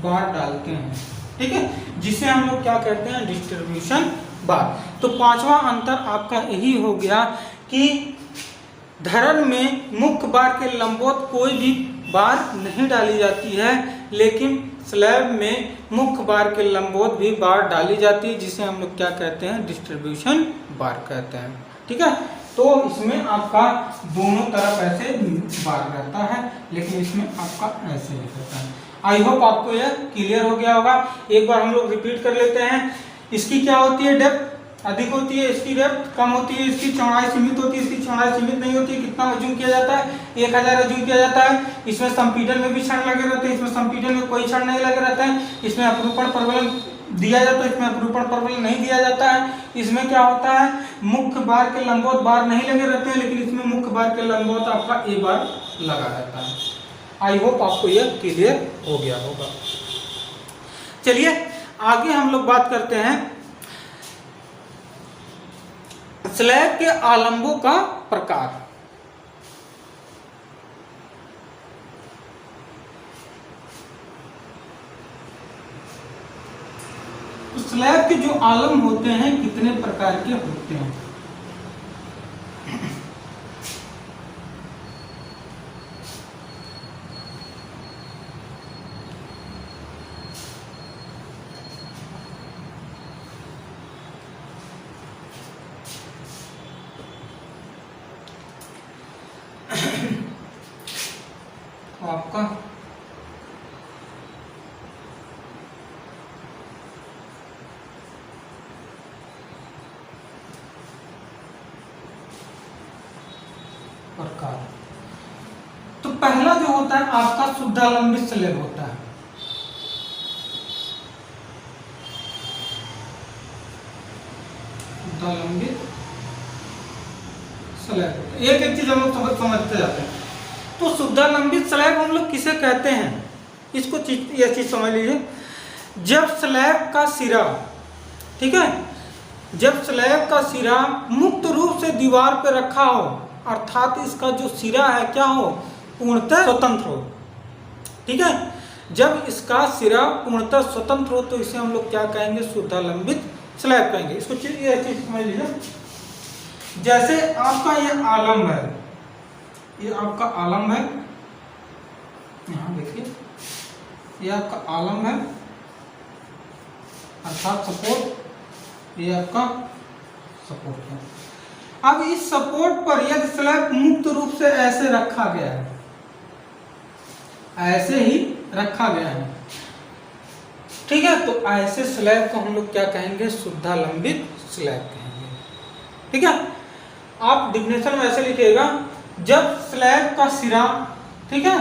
बार डालते हैं। ठीक है, जिसे हम लोग क्या कहते हैं, डिस्ट्रीब्यूशन बार। तो पांचवा अंतर आपका यही हो गया कि धरन में मुख्य बार के लंबवत कोई भी बार नहीं डाली जाती है, लेकिन स्लैब में मुख्य बार के लंबवत भी बार डाली जाती है, जिसे हम लोग क्या कहते हैं, डिस्ट्रीब्यूशन बार कहते हैं। ठीक है, तो इसमें आपका दोनों तरफ ऐसे बार रहता है, लेकिन इसमें आपका ऐसे रहता है। आई होप आपको यह क्लियर हो गया होगा। एक बार हम लोग रिपीट कर लेते हैं। इसकी क्या होती है, डेप्थ अधिक होती है, इसकी डेप्थ कम होती है, इसकी चौड़ाई सीमित होती है, इसकी चौड़ाई सीमित नहीं होती है। कितना अज्यूम किया जाता है, 1000 अज्यूम किया जाता है। इसमें संपीड़न में भी क्षण लगे रहते हैं, इसमें संपीड़न में कोई क्षण नहीं लगे रहते हैं। इसमें अपरूपण प्रबलन दिया जाता है, इसमें अपरूपण प्रबलन नहीं दिया जाता है। इसमें क्या होता है, मुख्य बार के लंबवत बार नहीं लगे रहते हैं, लेकिन इसमें मुख्य बार के लंबवत आपका ए बार लगा रहता है। आई होप आपको यह क्लियर हो गया होगा। चलिए आगे हम लोग बात करते हैं स्लैब के आलंबों का प्रकार। तो स्लैब के जो आलंब होते हैं कितने प्रकार के होते हैं? आपका प्रकार, तो पहला जो होता है आपका शुद्धालंबित स्लैब होता है। शुद्धालंबित स्लैब होता है। एक एक चीज हम लोग समझते जाते हैं। तो शुद्धालंबित स्लैब हम लोग किसे कहते हैं, इसको यह चीज समझ लीजिए। जब स्लैब का सिरा, ठीक है, जब स्लैब का सिरा मुक्त रूप से दीवार पर रखा हो, अर्थात इसका जो सिरा है क्या हो, पूर्णतः स्वतंत्र हो, ठीक है। जब इसका सिरा पूर्णतः स्वतंत्र हो तो इसे हम लोग क्या कहेंगे, शुद्धालंबित स्लैब कहेंगे। इसको यह चीज समझ लीजिए। जैसे आपका ये आलम्ब है, ये आपका आलम्ब है, यहाँ देखिए ये आपका आलम्ब है अर्थात सपोर्ट, ये आपका सपोर्ट है। अब इस सपोर्ट पर यदि स्लैब मुक्त रूप से ऐसे रखा गया है, ऐसे ही रखा गया है, ठीक है, तो ऐसे स्लैब को हम लोग क्या कहेंगे, शुद्धालंबित स्लैब कहेंगे, ठीक है। आप डिफिनेशन में ऐसे लिखिएगा, जब स्लैब का सिरा, ठीक है,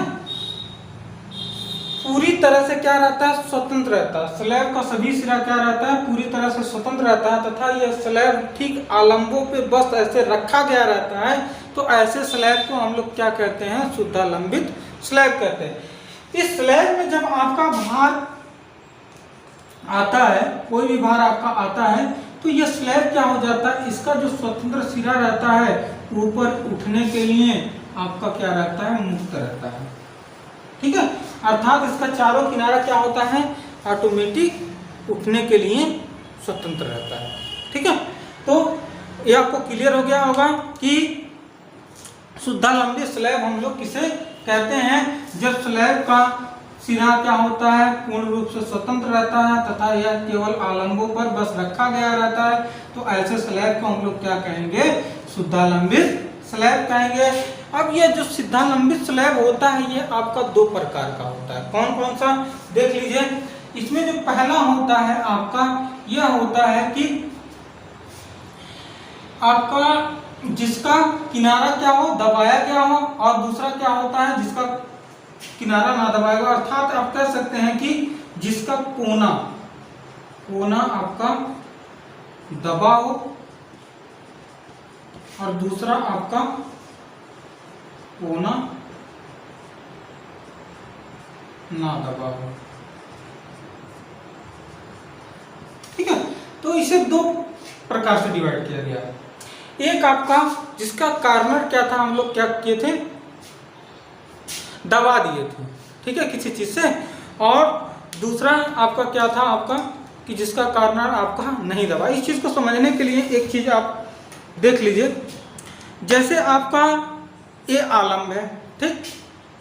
पूरी तरह से क्या रहता है, स्वतंत्र रहता है, स्लैब का सभी सिरा क्या रहता है, पूरी तरह से स्वतंत्र रहता है, तथा यह स्लैब ठीक आलंबों पे बस ऐसे रखा गया रहता है, तो ऐसे स्लैब को हम लोग क्या कहते हैं, शुद्धालंबित स्लैब कहते हैं। इस स्लैब में जब आपका भार आता है, कोई भी भार आपका आता है, तो यह स्लैब क्या हो जाता है, इसका जो स्वतंत्र सिरा रहता है ऊपर उठने के लिए आपका क्या रहता है, मुक्त रहता है, ठीक है। अर्थात इसका चारों किनारा क्या होता है, ऑटोमेटिक उठने के लिए स्वतंत्र रहता है, ठीक है। तो ये आपको क्लियर हो गया होगा कि शुद्धालंबित स्लैब हम लोग किसे कहते हैं, जब स्लैब का सिरा क्या होता है, पूर्ण रूप से स्वतंत्र रहता है तथा यह केवल आलंबों पर बस रखा गया रहता है, तो ऐसे स्लैब को हम लोग क्या कहेंगे, शुद्धालंबित स्लैब कहेंगे। अब ये जो शुद्धालंबित स्लैब होता है ये आपका दो प्रकार का होता है। कौन कौन सा, देख लीजिए। इसमें जो पहला होता है आपका, यह होता है कि आपका जिसका किनारा क्या हो, दबाया गया हो, और दूसरा क्या होता है जिसका किनारा ना दबाएगा, अर्थात आप कह सकते हैं कि जिसका कोना आपका दबा हो और दूसरा आपका कोना ना दबा हो, ठीक है। तो इसे दो प्रकार से डिवाइड किया गया है। एक आपका जिसका कार्नर क्या था, हम लोग क्या किए थे, दबा दिए थे, ठीक है, किसी चीज से, और दूसरा आपका क्या था आपका कि जिसका कार्नर आपका नहीं दबा। इस चीज को समझने के लिए एक चीज आप देख लीजिए। जैसे आपका ये आलम्ब है, ठीक,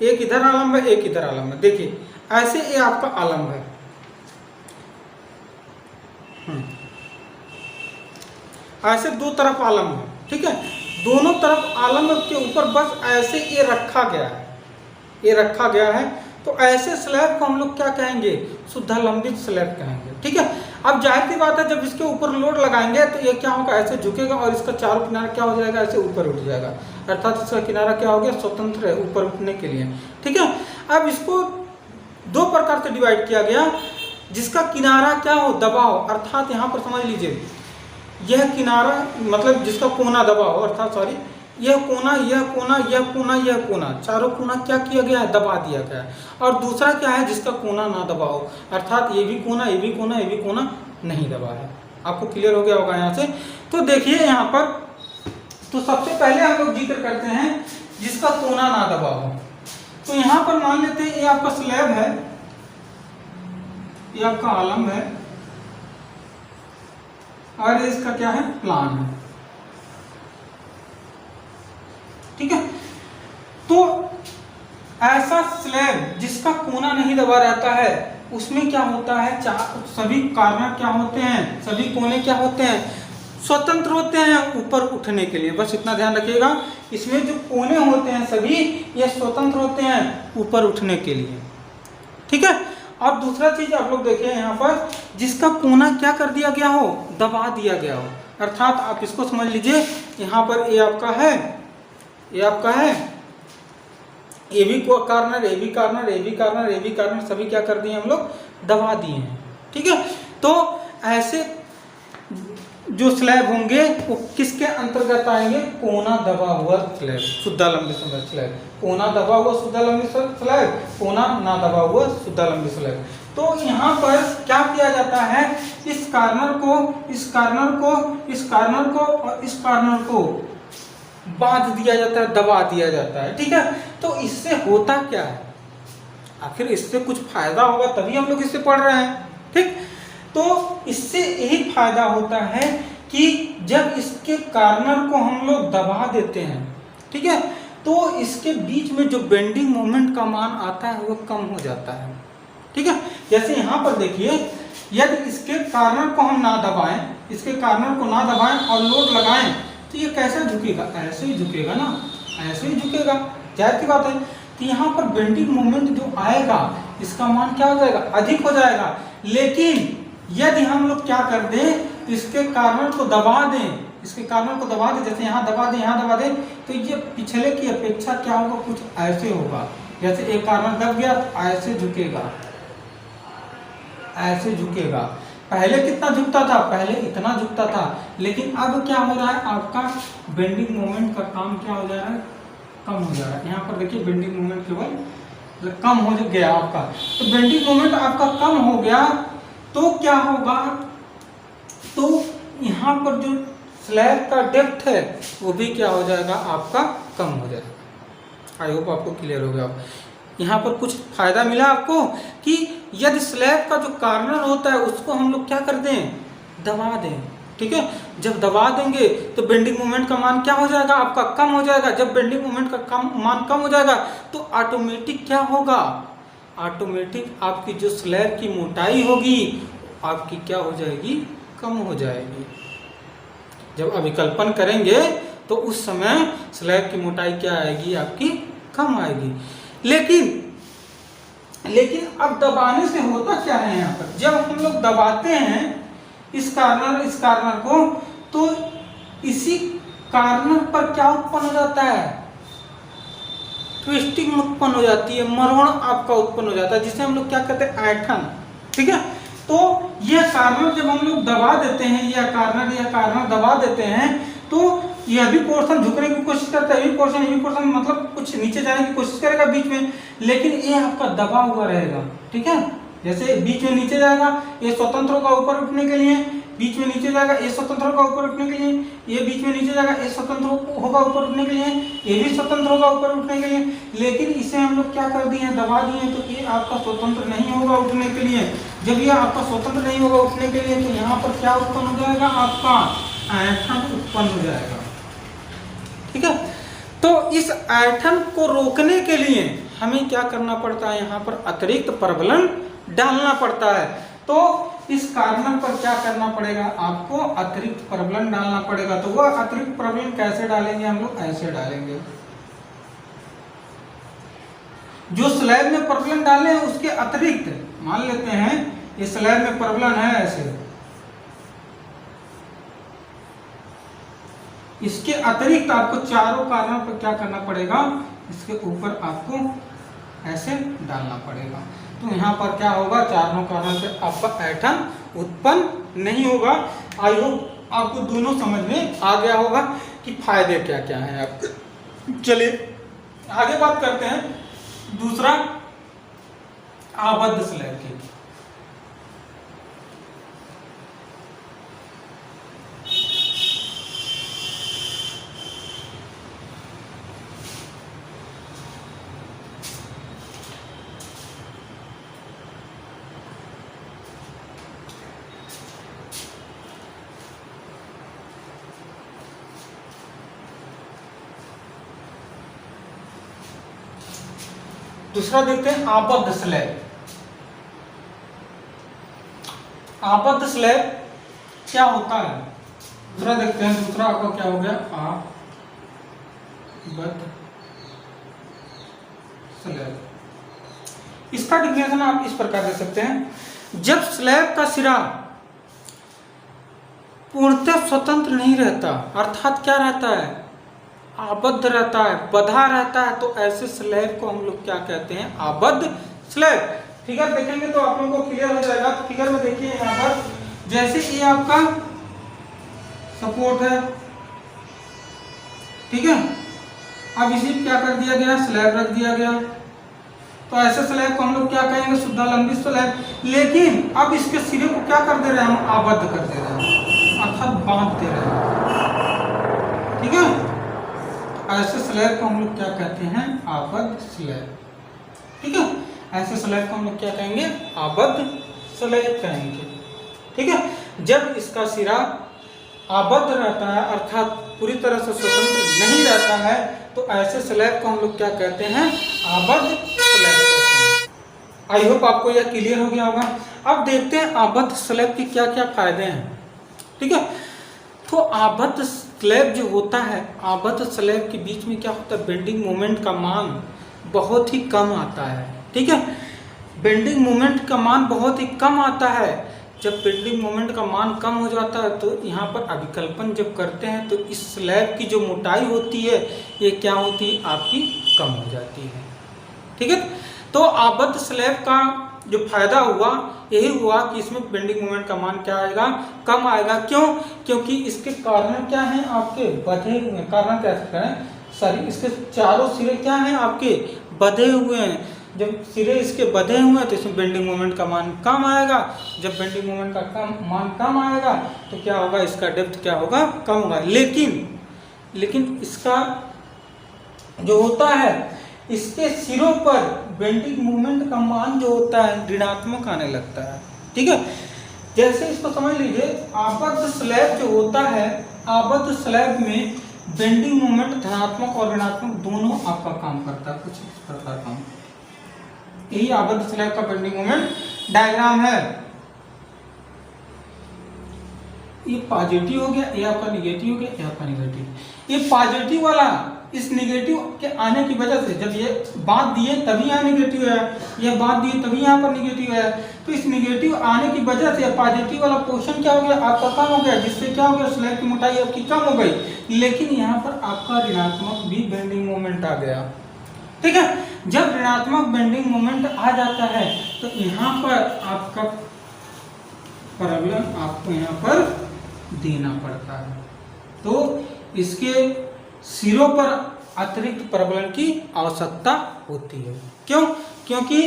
एक इधर आलम्ब है, एक इधर आलम्ब है, देखिए ऐसे ये आपका आलम्ब है, ऐसे दो तरफ आलम्ब है, ठीक है। दोनों तरफ आलम्ब के ऊपर बस ऐसे ये रखा गया है, ये रखा गया है, तो ऐसे स्लैब को हम लोग क्या कहेंगे, शुद्धालंबित स्लैब कहेंगे, ठीक है। अब जाहिर सी बात है, जब इसके ऊपर लोड लगाएंगे तो ये क्या होगा, ऐसे झुकेगा और इसका चारों किनारा क्या हो जाएगा, ऐसे ऊपर उठ जाएगा, अर्थात इसका किनारा क्या हो गया, स्वतंत्र है ऊपर उठने के लिए, ठीक है। अब इसको दो प्रकार से डिवाइड किया गया, जिसका किनारा क्या हो, दबा हो, अर्थात यहाँ पर समझ लीजिए यह किनारा मतलब जिसका कोना दबा हो, अर्थात सॉरी यह कोना, यह कोना, यह कोना, यह कोना, चारों कोना क्या किया गया है, दबा दिया गया है। और दूसरा क्या है जिसका कोना ना दबा हो, अर्थात ये भी कोना, ये भी कोना, ये भी कोना नहीं दबा है। आपको क्लियर हो गया होगा यहाँ से। तो देखिए यहाँ पर, तो सबसे पहले हम लोग जिक्र करते हैं जिसका कोना ना दबा हो। तो यहाँ पर मान लेते हैं ये आपका स्लैब है, ये आपका आलम्ब है, और इसका क्या है, प्लान है, ठीक है। तो ऐसा स्लैब जिसका कोना नहीं दबा रहता है उसमें क्या होता है, सभी कार्नर क्या होते हैं, सभी कोने क्या होते हैं, स्वतंत्र होते हैं ऊपर उठने के लिए। बस इतना ध्यान रखिएगा, इसमें जो कोने होते हैं सभी ये स्वतंत्र होते हैं ऊपर उठने के लिए, ठीक है। और दूसरा चीज आप लोग देखिए यहाँ पर, जिसका कोना क्या कर दिया गया हो, दबा दिया गया हो, अर्थात आप इसको समझ लीजिए यहाँ पर ये आपका है, ये आपका है, a b corner, a b corner, a b corner, a b corner, सभी क्या कर दिए हम लोग, दबा दिए हैं, ठीक है। तो ऐसे जो स्लैब होंगे वो किसके अंतर्गत आएंगे? कोना दबा हुआ स्लैब, शुद्धालंबी स्लैब, कोना दबा हुआ शुद्धालंबी स्लैब, कोना ना दबा हुआ शुद्धालंबी स्लैब। तो यहाँ पर क्या किया जाता है, इस कार्नर को, इस कार्नर को, इस कार्नर को और इस कार्नर को बांध दिया जाता है, दबा दिया जाता है, ठीक है। तो इससे होता क्या है, आखिर इससे कुछ फायदा होगा तभी हम लोग इससे पढ़ रहे हैं, ठीक। तो इससे यही फायदा होता है कि जब इसके कार्नर को हम लोग दबा देते हैं, ठीक है, तो इसके बीच में जो बेंडिंग मोमेंट का मान आता है वो कम हो जाता है, ठीक है। जैसे यहाँ पर देखिए, यदि इसके कार्नर को हम ना दबाएं, इसके कार्नर को ना दबाएं और लोड लगाएं तो ये कैसे झुकेगा? ऐसे ही झुकेगा ना, ऐसे ही झुकेगा, जाहिर सी बात है। तो यहाँ पर बेंडिंग मोमेंट जो आएगा इसका मान क्या हो जाएगा? अधिक हो जाएगा। लेकिन यदि हम लोग क्या कर दें, इसके कार्नर को दबा दें, इसके कार्नर को दबा दें, जैसे यहाँ दबा दें, यहाँ दबा दें, तो ये पिछले की अपेक्षा क्या होगा? कुछ ऐसे होगा, जैसे एक कार्नर दब गया तो ऐसे झुकेगा, ऐसे झुकेगा। पहले कितना झुकता था? पहले इतना झुकता था, लेकिन अब क्या हो रहा है? आपका बेंडिंग मोमेंट का काम क्या हो जा रहा है? कम हो जा रहा है। यहाँ पर देखिए बेंडिंग मोमेंट केवल कम हो गया आपका। तो बेंडिंग मोमेंट आपका कम हो गया तो क्या होगा? तो यहाँ पर जो स्लैब का डेप्थ है वो भी क्या हो जाएगा? आपका कम हो जाएगा। आई होप आपको क्लियर हो गया। यहाँ पर कुछ फायदा मिला आपको कि यदि स्लैब का जो कार्नर होता है उसको हम लोग क्या कर दें? दबा दें, ठीक है। जब दबा देंगे तो बेंडिंग मोमेंट का मान क्या हो जाएगा? आपका कम हो जाएगा। जब बेंडिंग मोमेंट का मान कम हो जाएगा तो ऑटोमेटिक क्या होगा? ऑटोमेटिक आपकी जो स्लैब की मोटाई होगी आपकी क्या हो जाएगी? कम हो जाएगी। जब अभिकल्पन करेंगे तो उस समय स्लैब की मोटाई क्या आएगी? आपकी कम आएगी। लेकिन अब दबाने से होता क्या है? यहाँ पर जब हम लोग दबाते हैं इस कार्नर को, तो इसी कार्नर पर क्या उत्पन्न हो जाता है? ट्विस्टिंग उत्पन्न हो जाती है, मरोड़ आपका उत्पन्न हो जाता है, जिसे हम लोग क्या कहते हैं? ऐंठन, ठीक है। तो यह कार्नर जब हम लोग दबा देते हैं, यह कार्नर दबा देते हैं, तो यह भी पोर्शन झुकने की कोशिश करता है, ये भी पोर्शन मतलब कुछ नीचे जाने की कोशिश करेगा बीच में, लेकिन ये आपका दबा हुआ रहेगा, ठीक है। जैसे बीच में नीचे जाएगा, ये स्वतंत्र होगा ऊपर उठने के लिए, बीच में नीचे जाएगा, ये स्वतंत्र होगा ऊपर उठने के लिए, ये बीच में नीचे जाएगा, ये स्वतंत्र होगा ऊपर उठने के लिए, ये भी स्वतंत्र होगा ऊपर उठने के लिए। लेकिन इसे हम लोग क्या कर दिए? दबा दिए, तो ये आपका स्वतंत्र नहीं होगा उठने के लिए। जब ये आपका स्वतंत्र नहीं होगा उठने के लिए तो यहाँ पर क्या उत्पन्न हो जाएगा? आपका ऐंठन उत्पन्न हो जाएगा, ठीक है। तो इस ऐंठन को रोकने के लिए हमें क्या करना पड़ता है? यहाँ पर अतिरिक्त प्रबलन डालना पड़ता है। तो इस कार्नर पर क्या करना पड़ेगा? आपको अतिरिक्त प्रबलन डालना पड़ेगा। तो वह अतिरिक्त प्रबलन कैसे डालेंगे? हम लोग ऐसे डालेंगे। जो स्लैब में प्रबलन डाले हैं उसके अतिरिक्त, मान लेते हैं ये स्लैब में प्रबलन है ऐसे, इसके अतिरिक्त आपको चारों कार्नर पर क्या करना पड़ेगा? इसके ऊपर आपको ऐसे डालना पड़ेगा। तो यहाँ पर क्या होगा? चारों कार्नर पे आपका ऐंठन उत्पन्न नहीं होगा। आई होप आपको दोनों समझ में आ गया होगा कि फायदे क्या क्या हैं आपके। चलिए आगे बात करते हैं दूसरा, आबद्ध स्लैब की। दूसरा देखते हैं आबद्ध स्लैब। आबद्ध स्लैब क्या होता है? दूसरा देखते हैं। दूसरा आपका क्या हो गया? आबद्ध स्लैब। इसका डिफिनेशन आप इस प्रकार दे सकते हैं, जब स्लैब का सिरा पूर्णतः स्वतंत्र नहीं रहता, अर्थात क्या रहता है? आबद्ध रहता है, बंधा रहता है, तो ऐसे स्लैब को हम लोग क्या कहते हैं? आबद्ध स्लैब। फिगर देखेंगे तो आप लोगों को क्लियर हो जाएगा। फिगर में देखिए यहाँ पर, जैसे ये आपका सपोर्ट है, ठीक है। अब इसी क्या कर दिया गया, स्लैब रख दिया गया। तो ऐसे स्लैब को हम लोग क्या कहेंगे, शुद्धालंबी स्लैब। लेकिन अब इसके सिरे को क्या कर दे रहे हैं हम, आबद्ध कर दे रहे हैं, अर्थात बांध दे रहे हैं, ठीक है। ऐसे स्लैब को हम लोग क्या कहते हैं, आबद्ध स्लैब, ठीक है। ऐसे स्लैब को हम लोग क्या कहेंगे, आबद्ध स्लैब कहेंगे, ठीक है। जब इसका सिरा आबद्ध रहता है अर्थात पूरी तरह से स्वतंत्र नहीं रहता है, तो ऐसे स्लैब को हम लोग क्या कहते हैं, आबद्ध स्लैब कहते हैं। आई होप आपको यह क्लियर हो गया होगा। अब देखते हैं आबद्ध स्लैब के क्या क्या फायदे हैं, ठीक है। तो आबद्ध स्लैब जो होता है, आबद्ध स्लैब के बीच में क्या होता है, बेंडिंग मोमेंट का मान बहुत ही कम आता है, ठीक है। बेंडिंग मोमेंट का मान बहुत ही कम आता है। जब बेंडिंग मोमेंट का मान कम हो जाता है तो यहाँ पर अभिकल्पन जब करते हैं तो इस स्लैब की जो मोटाई होती है ये क्या होती है, आपकी कम हो जाती है, ठीक है। तो आबद्ध स्लैब का जो फायदा हुआ यही हुआ कि इसमें बेंडिंग मोमेंट का मान क्या आएगा, कम आएगा। क्यों, क्योंकि इसके कारण क्या हैं, आपके बधे हुए कारण क्या करें, सॉरी, इसके चारों सिरे क्या हैं, आपके बधे हुए हैं। जब सिरे इसके बधे हुए हैं तो इसमें बेंडिंग मोमेंट का मान कम आएगा। जब बेंडिंग मोमेंट का मान कम आएगा तो क्या होगा, इसका डेप्थ क्या होगा, कम होगा। लेकिन इसका जो होता है, इसके सिरों पर बेंडिंग मोमेंट का मान जो होता है ऋणात्मक आने लगता है, ठीक है। जैसे इसको समझ लीजिए, आबद्ध स्लैब जो होता है, आबद्ध स्लैब में बेंडिंग मोमेंट धनात्मक और ऋणात्मक दोनों आपका काम करता है, कुछ इस प्रकार का। यही आबद्ध स्लैब का बेंडिंग मोमेंट डायग्राम है। ये पॉजिटिव हो गया, ये आपका निगेटिव हो गया, ये आपका निगेटिव। ये पॉजिटिव वाला इस निगेटिव के आने की वजह से, जब ये बात दिए तभी यहाँ निगेटिव है, ये बात दिए तभी यहाँ पर निगेटिव है, तो इस निगेटिव आने की वजह से पॉजिटिव वाला पोर्शन क्या हो गया, आपका कम हो गया, जिससे क्या हो गया, स्लैब की मोटाई आपकी कम हो गई। लेकिन यहाँ पर आपका ऋणात्मक भी बेंडिंग मोमेंट आ गया, ठीक है। जब ऋणात्मक बेंडिंग मोमेंट आ जाता है तो यहाँ पर आपका प्रॉब्लम आपको यहाँ पर देना पड़ता है। तो इसके सिरों पर अतिरिक्त प्रबलन की आवश्यकता होती है। क्यों, क्योंकि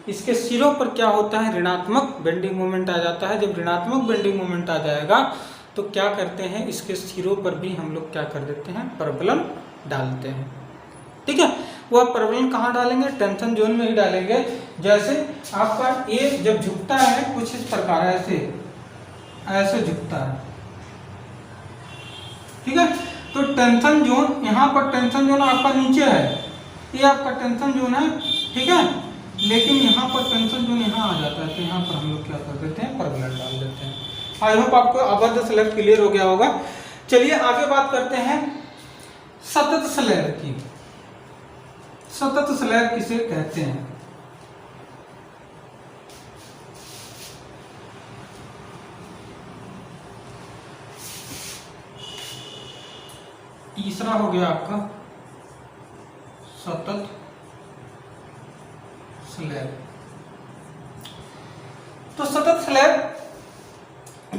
इसके सिरों पर क्या होता है, ऋणात्मक बेंडिंग मोमेंट आ जाता है। जब ऋणात्मक बेंडिंग मोमेंट आ जाएगा तो क्या करते हैं, इसके सिरों पर भी हम लोग क्या कर देते हैं, प्रबलन डालते हैं, ठीक है। वह प्रबलन कहाँ डालेंगे, टेंशन जोन में ही डालेंगे। जैसे आपका ए जब झुकता है कुछ इस प्रकार, ऐसे झुकता है, ठीक है। तो टेंशन जोन, यहाँ पर टेंशन जोन आपका नीचे है, ये आपका टेंशन जोन है, ठीक है। लेकिन यहाँ पर टेंशन जोन यहाँ आ जाता है, तो यहाँ पर हम लोग क्या कर देते हैं, प्रबलन डाल देते हैं। आई होप आपको आबद्ध स्लैब क्लियर हो गया होगा। चलिए आगे बात करते हैं सतत स्लैब की। सतत स्लैब किसे कहते हैं, तीसरा हो गया आपका सतत स्लैब। तो सतत स्लैब,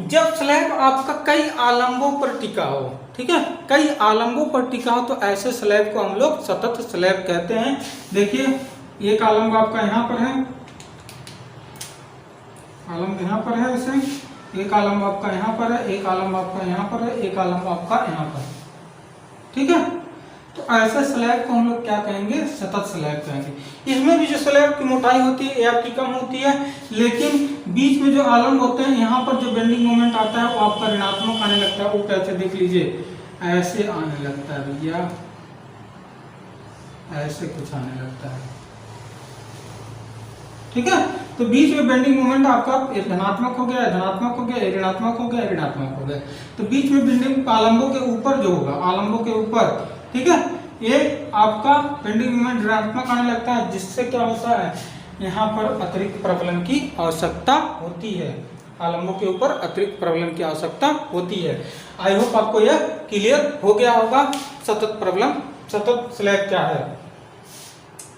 जब स्लैब आपका कई आलंबों पर टिका हो, ठीक है, कई आलंबों पर टिका हो, तो ऐसे स्लैब को हम लोग सतत स्लैब कहते हैं। देखिए एक आलंब आपका यहाँ पर है, आलंब यहाँ पर है, ऐसे एक आलंब आपका यहाँ पर है, एक आलंब आपका यहाँ पर है, एक आलंब आपका यहाँ पर, ठीक है। तो ऐसे स्लैब को हम लोग क्या कहेंगे, सतत स्लैब कहेंगे। इसमें भी जो स्लैब की मोटाई होती है ये आपकी कम होती है, लेकिन बीच में जो आलंब होते हैं यहाँ पर जो बेंडिंग मोमेंट आता है वो आपका ऋणात्मक आने लगता है। वो कैसे, देख लीजिए, ऐसे आने लगता है भैया, ऐसे कुछ आने लगता है, ठीक है। तो बीच में बेंडिंग मोमेंट आपका धनात्मक हो गया, धनात्मक हो गया, ऋणात्मक हो गया, ऋणात्मक हो गया। तो बीच में बेंडिंग आलंबों के ऊपर जो होगा, आलंबों के ऊपर, ठीक है, ये आपका बेंडिंग मोमेंट ऋणात्मक आने लगता है, जिससे क्या होता है, यहाँ पर अतिरिक्त प्रबलन की आवश्यकता होती है। आलंबों के ऊपर अतिरिक्त प्रबलन की आवश्यकता होती है। आई होप आपको यह क्लियर हो गया होगा सतत प्रबलन, सतत स्लैब क्या है,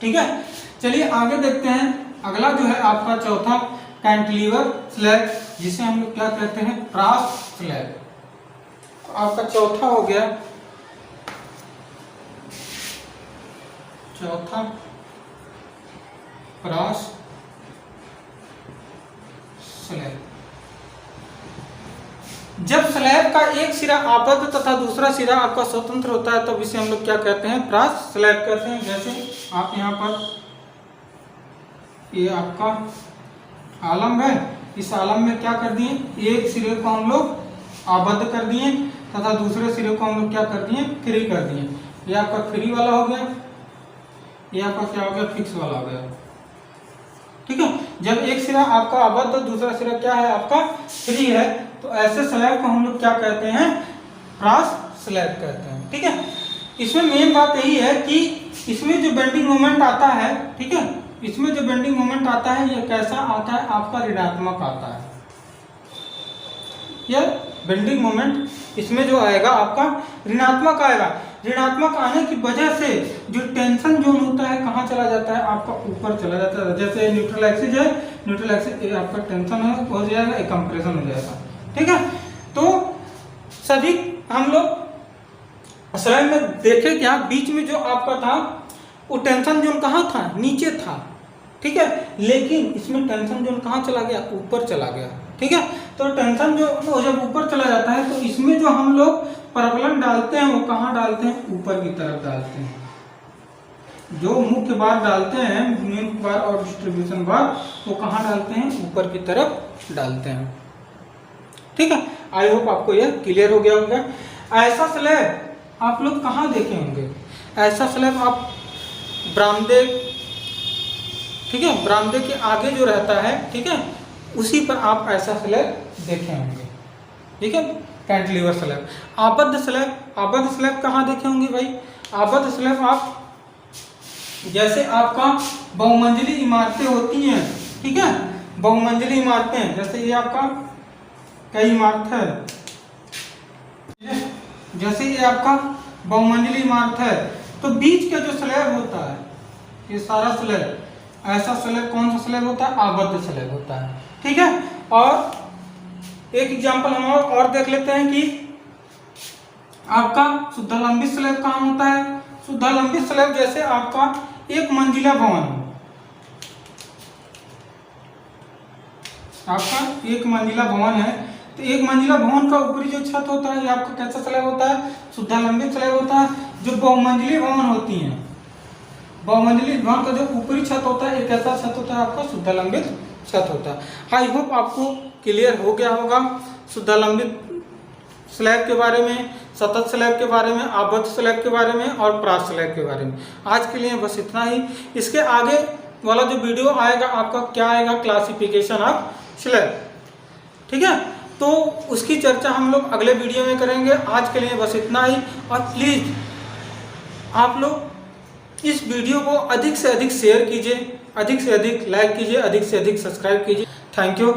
ठीक है। चलिए आगे देखते हैं। अगला जो है आपका चौथा कैंटिलीवर स्लैब, जिसे हम लोग क्या कहते हैं, ट्रास स्लैब। आपका चौथा हो गया, चौथा क्रॉस स्लैब। जब स्लैब का एक सिरा आबद्ध तथा दूसरा सिरा आपका स्वतंत्र होता है तब इसे हम लोग क्या कहते हैं, क्रॉस स्लैब कहते हैं। जैसे आप यहाँ पर ये आपका आलम है, इस आलम में क्या कर दिए, एक सिरे को हम लोग आबद्ध कर दिए तथा दूसरे सिरे को हम लोग क्या कर दिए, फ्री कर दिए। ये आपका फ्री वाला हो गया, ये आपका क्या हो गया, फिक्स वाला हो गया। ठीक है, जब एक सिरा आपका आबद्ध और दूसरा सिरा क्या है, आपका फ्री है, तो ऐसे स्लैब को हम लोग क्या कहते हैं, क्रॉस स्लैब कहते हैं। ठीक है, इसमें मेन बात यही है कि इसमें जो बेंडिंग मोमेंट आता है, ठीक है, इसमें जो बेंडिंग मोमेंट आता है ये कैसा आता है, आपका ऋणात्मक आता है। यह बेंडिंग मोमेंट इसमें जो आएगा आपका ऋणात्मक आएगा। ऋणात्मक आने की वजह से जो टेंशन जोन होता है कहाँ चला जाता है, आपका ऊपर चला जाता है। जैसे न्यूट्रल एक्सिस है, न्यूट्रल एक्सिस आपका टेंशन हो जाएगा, एक कंप्रेशन हो जाएगा। ठीक है, तो सभी हम लोग स्लाइड में देखे क्या, बीच में जो आपका था वो टेंशन जोन कहाँ था, नीचे था। ठीक है, लेकिन इसमें टेंशन जोन कहाँ चला गया, ऊपर चला गया। ठीक है, तो टेंशन जो जब ऊपर चला जाता है तो इसमें जो हम लोग प्रबलन डालते हैं वो कहाँ डालते हैं, ऊपर की तरफ डालते हैं। जो मुख्य बार डालते हैं, मेन बार और डिस्ट्रीब्यूशन बार, वो कहाँ डालते हैं, ऊपर की तरफ डालते हैं। ठीक है, आई होप आपको यह क्लियर हो गया होगा। ऐसा स्लैब आप लोग कहाँ देखे होंगे, ऐसा स्लैब आप बरामदे, ठीक है, बरामदे के आगे जो रहता है, ठीक है, उसी पर आप ऐसा स्लैब देखे होंगे। ठीक है, कैंटिलीवर स्लैब। आबद्ध स्लैब, आबद्ध स्लैब कहाँ देखे होंगे भाई, आबद्ध स्लैब आप जैसे आपका बहुमंजिली इमारतें होती हैं, ठीक है, बहुमंजिली इमारतें, जैसे ये आपका कई इमारत है, जैसे ये आपका बहुमंजिली इमारत है, तो बीच का जो स्लैब होता है, ये सारा स्लैब, ऐसा स्लैब कौन सा स्लैब होता है, आबद्ध स्लैब होता है। ठीक है, और एक एग्जांपल हम और देख लेते हैं कि आपका शुद्धालंबित स्लैब कहाँ होता है। शुद्धालंबित स्लैब जैसे आपका एक मंजिला भवन हो, आपका एक मंजिला भवन है, तो एक मंजिला भवन का ऊपरी जो छत होता है ये आपका कैसा स्लैब होता है, शुद्धालंबित स्लैब होता है। जो बहुमंजिली भवन होती हैं, बहुमंजिली भवन का जो ऊपरी छत होता है एक ऐसा छत होता है आपका शुद्धालंबित छत होता है। आई होप आपको क्लियर हो गया होगा शुद्धालंबित स्लैब के बारे में, सतत स्लैब के बारे में, आबद्ध स्लैब के बारे में और क्रॉस स्लैब के बारे में। आज के लिए बस इतना ही। इसके आगे वाला जो वीडियो आएगा आपका क्या आएगा, क्लासिफिकेशन ऑफ स्लैब। ठीक है, तो उसकी चर्चा हम लोग अगले वीडियो में करेंगे। आज के लिए बस इतना ही, और प्लीज़ आप लोग इस वीडियो को अधिक से अधिक शेयर कीजिए, अधिक से अधिक लाइक कीजिए, अधिक से अधिक सब्सक्राइब कीजिए। Thank you.